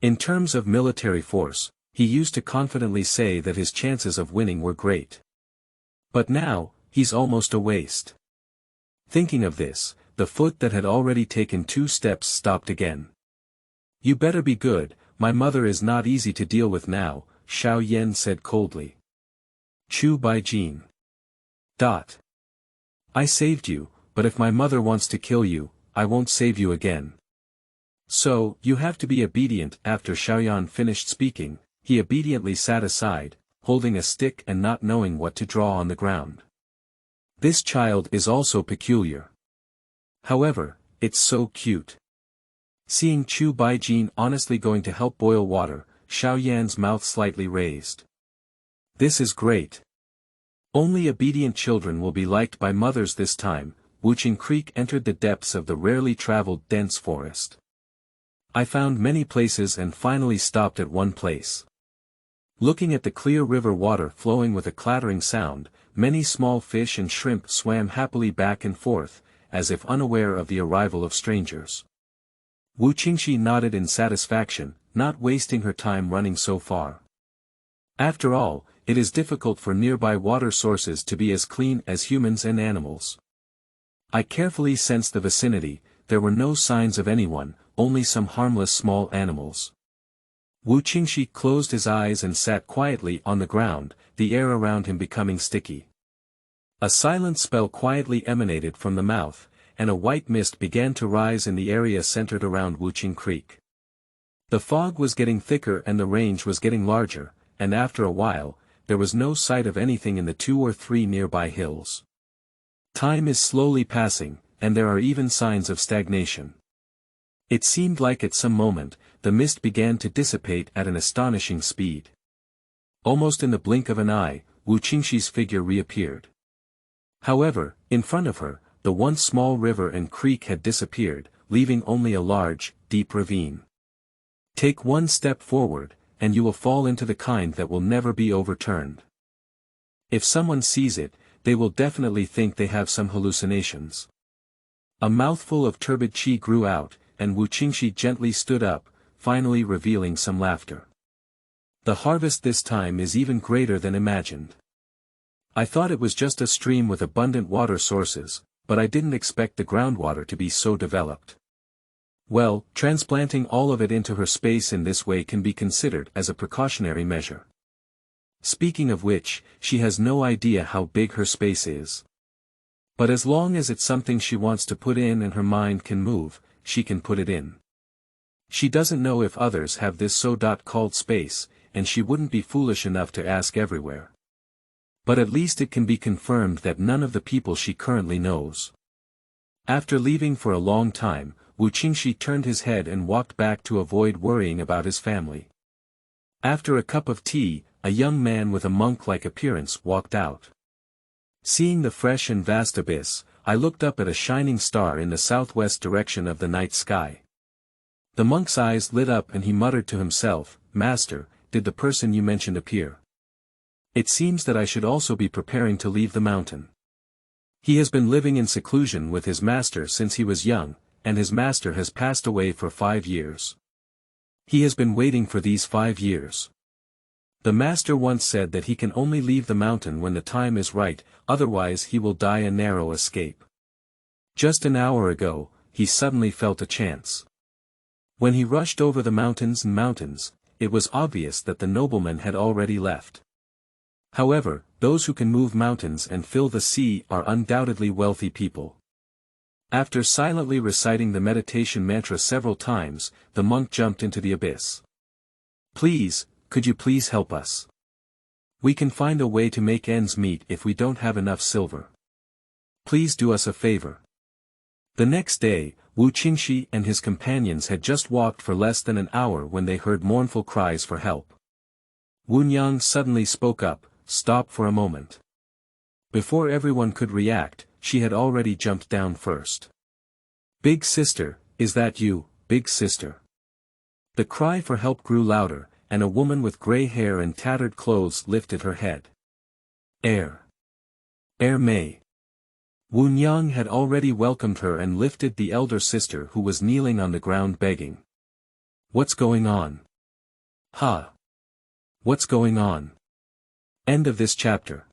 In terms of military force, he used to confidently say that his chances of winning were great. But now, he's almost a waste. Thinking of this, the foot that had already taken 2 steps stopped again. You better be good, my mother is not easy to deal with now, Xiao Yan said coldly. Chu Baijin. I saved you, but if my mother wants to kill you, I won't save you again. So, you have to be obedient. After Xiaoyan finished speaking, he obediently sat aside, holding a stick and not knowing what to draw on the ground. This child is also peculiar. However, it's so cute. Seeing Chu Baijin honestly going to help boil water, Xiaoyan's mouth slightly raised. This is great. Only obedient children will be liked by mothers this time. Wuqing Creek entered the depths of the rarely traveled dense forest. I found many places and finally stopped at one place. Looking at the clear river water flowing with a clattering sound, many small fish and shrimp swam happily back and forth, as if unaware of the arrival of strangers. Wu Qingxi nodded in satisfaction, not wasting her time running so far. After all, it is difficult for nearby water sources to be as clean as humans and animals. I carefully sensed the vicinity. There were no signs of anyone, only some harmless small animals. Wu Qingxi closed his eyes and sat quietly on the ground, the air around him becoming sticky. A silent spell quietly emanated from the mouth, and a white mist began to rise in the area centered around Wuqing Creek. The fog was getting thicker and the range was getting larger, and after a while, there was no sight of anything in the 2 or 3 nearby hills. Time is slowly passing, and there are even signs of stagnation. It seemed like at some moment, the mist began to dissipate at an astonishing speed. Almost in the blink of an eye, Wu Qingxi's figure reappeared. However, in front of her, the once small river and creek had disappeared, leaving only a large, deep ravine. Take 1 step forward, and you will fall into the kind that will never be overturned. If someone sees it, they will definitely think they have some hallucinations. A mouthful of turbid qi grew out, and Wu Qingxi gently stood up, finally revealing some laughter. The harvest this time is even greater than imagined. I thought it was just a stream with abundant water sources, but I didn't expect the groundwater to be so developed. Well, transplanting all of it into her space in this way can be considered as a precautionary measure. Speaking of which, she has no idea how big her space is. But as long as it's something she wants to put in and her mind can move, she can put it in. She doesn't know if others have this so-called space, and she wouldn't be foolish enough to ask everywhere. But at least it can be confirmed that none of the people she currently knows. After leaving for a long time, Wu Qingxi turned his head and walked back to avoid worrying about his family. After a cup of tea, a young man with a monk-like appearance walked out. Seeing the fresh and vast abyss, I looked up at a shining star in the southwest direction of the night sky. The monk's eyes lit up and he muttered to himself, "Master, did the person you mentioned appear? It seems that I should also be preparing to leave the mountain." He has been living in seclusion with his master since he was young, and his master has passed away for 5 years. He has been waiting for these 5 years. The master once said that he can only leave the mountain when the time is right, otherwise he will die a narrow escape. Just an hour ago, he suddenly felt a chance. When he rushed over the mountains, it was obvious that the nobleman had already left. However, those who can move mountains and fill the sea are undoubtedly wealthy people. After silently reciting the meditation mantra several times, the monk jumped into the abyss. "Please, could you please help us? We can find a way to make ends meet if we don't have enough silver. Please do us a favor." The next day, Wu Qingxi and his companions had just walked for less than an hour when they heard mournful cries for help. Wu Nyang suddenly spoke up, "Stop for a moment." Before everyone could react, she had already jumped down first. "Big sister, is that you, big sister?" The cry for help grew louder, and a woman with gray hair and tattered clothes lifted her head. Heir. Heir Mei. Wu Nyang had already welcomed her and lifted the elder sister who was kneeling on the ground begging. What's going on? Ha! What's going on? End of this chapter.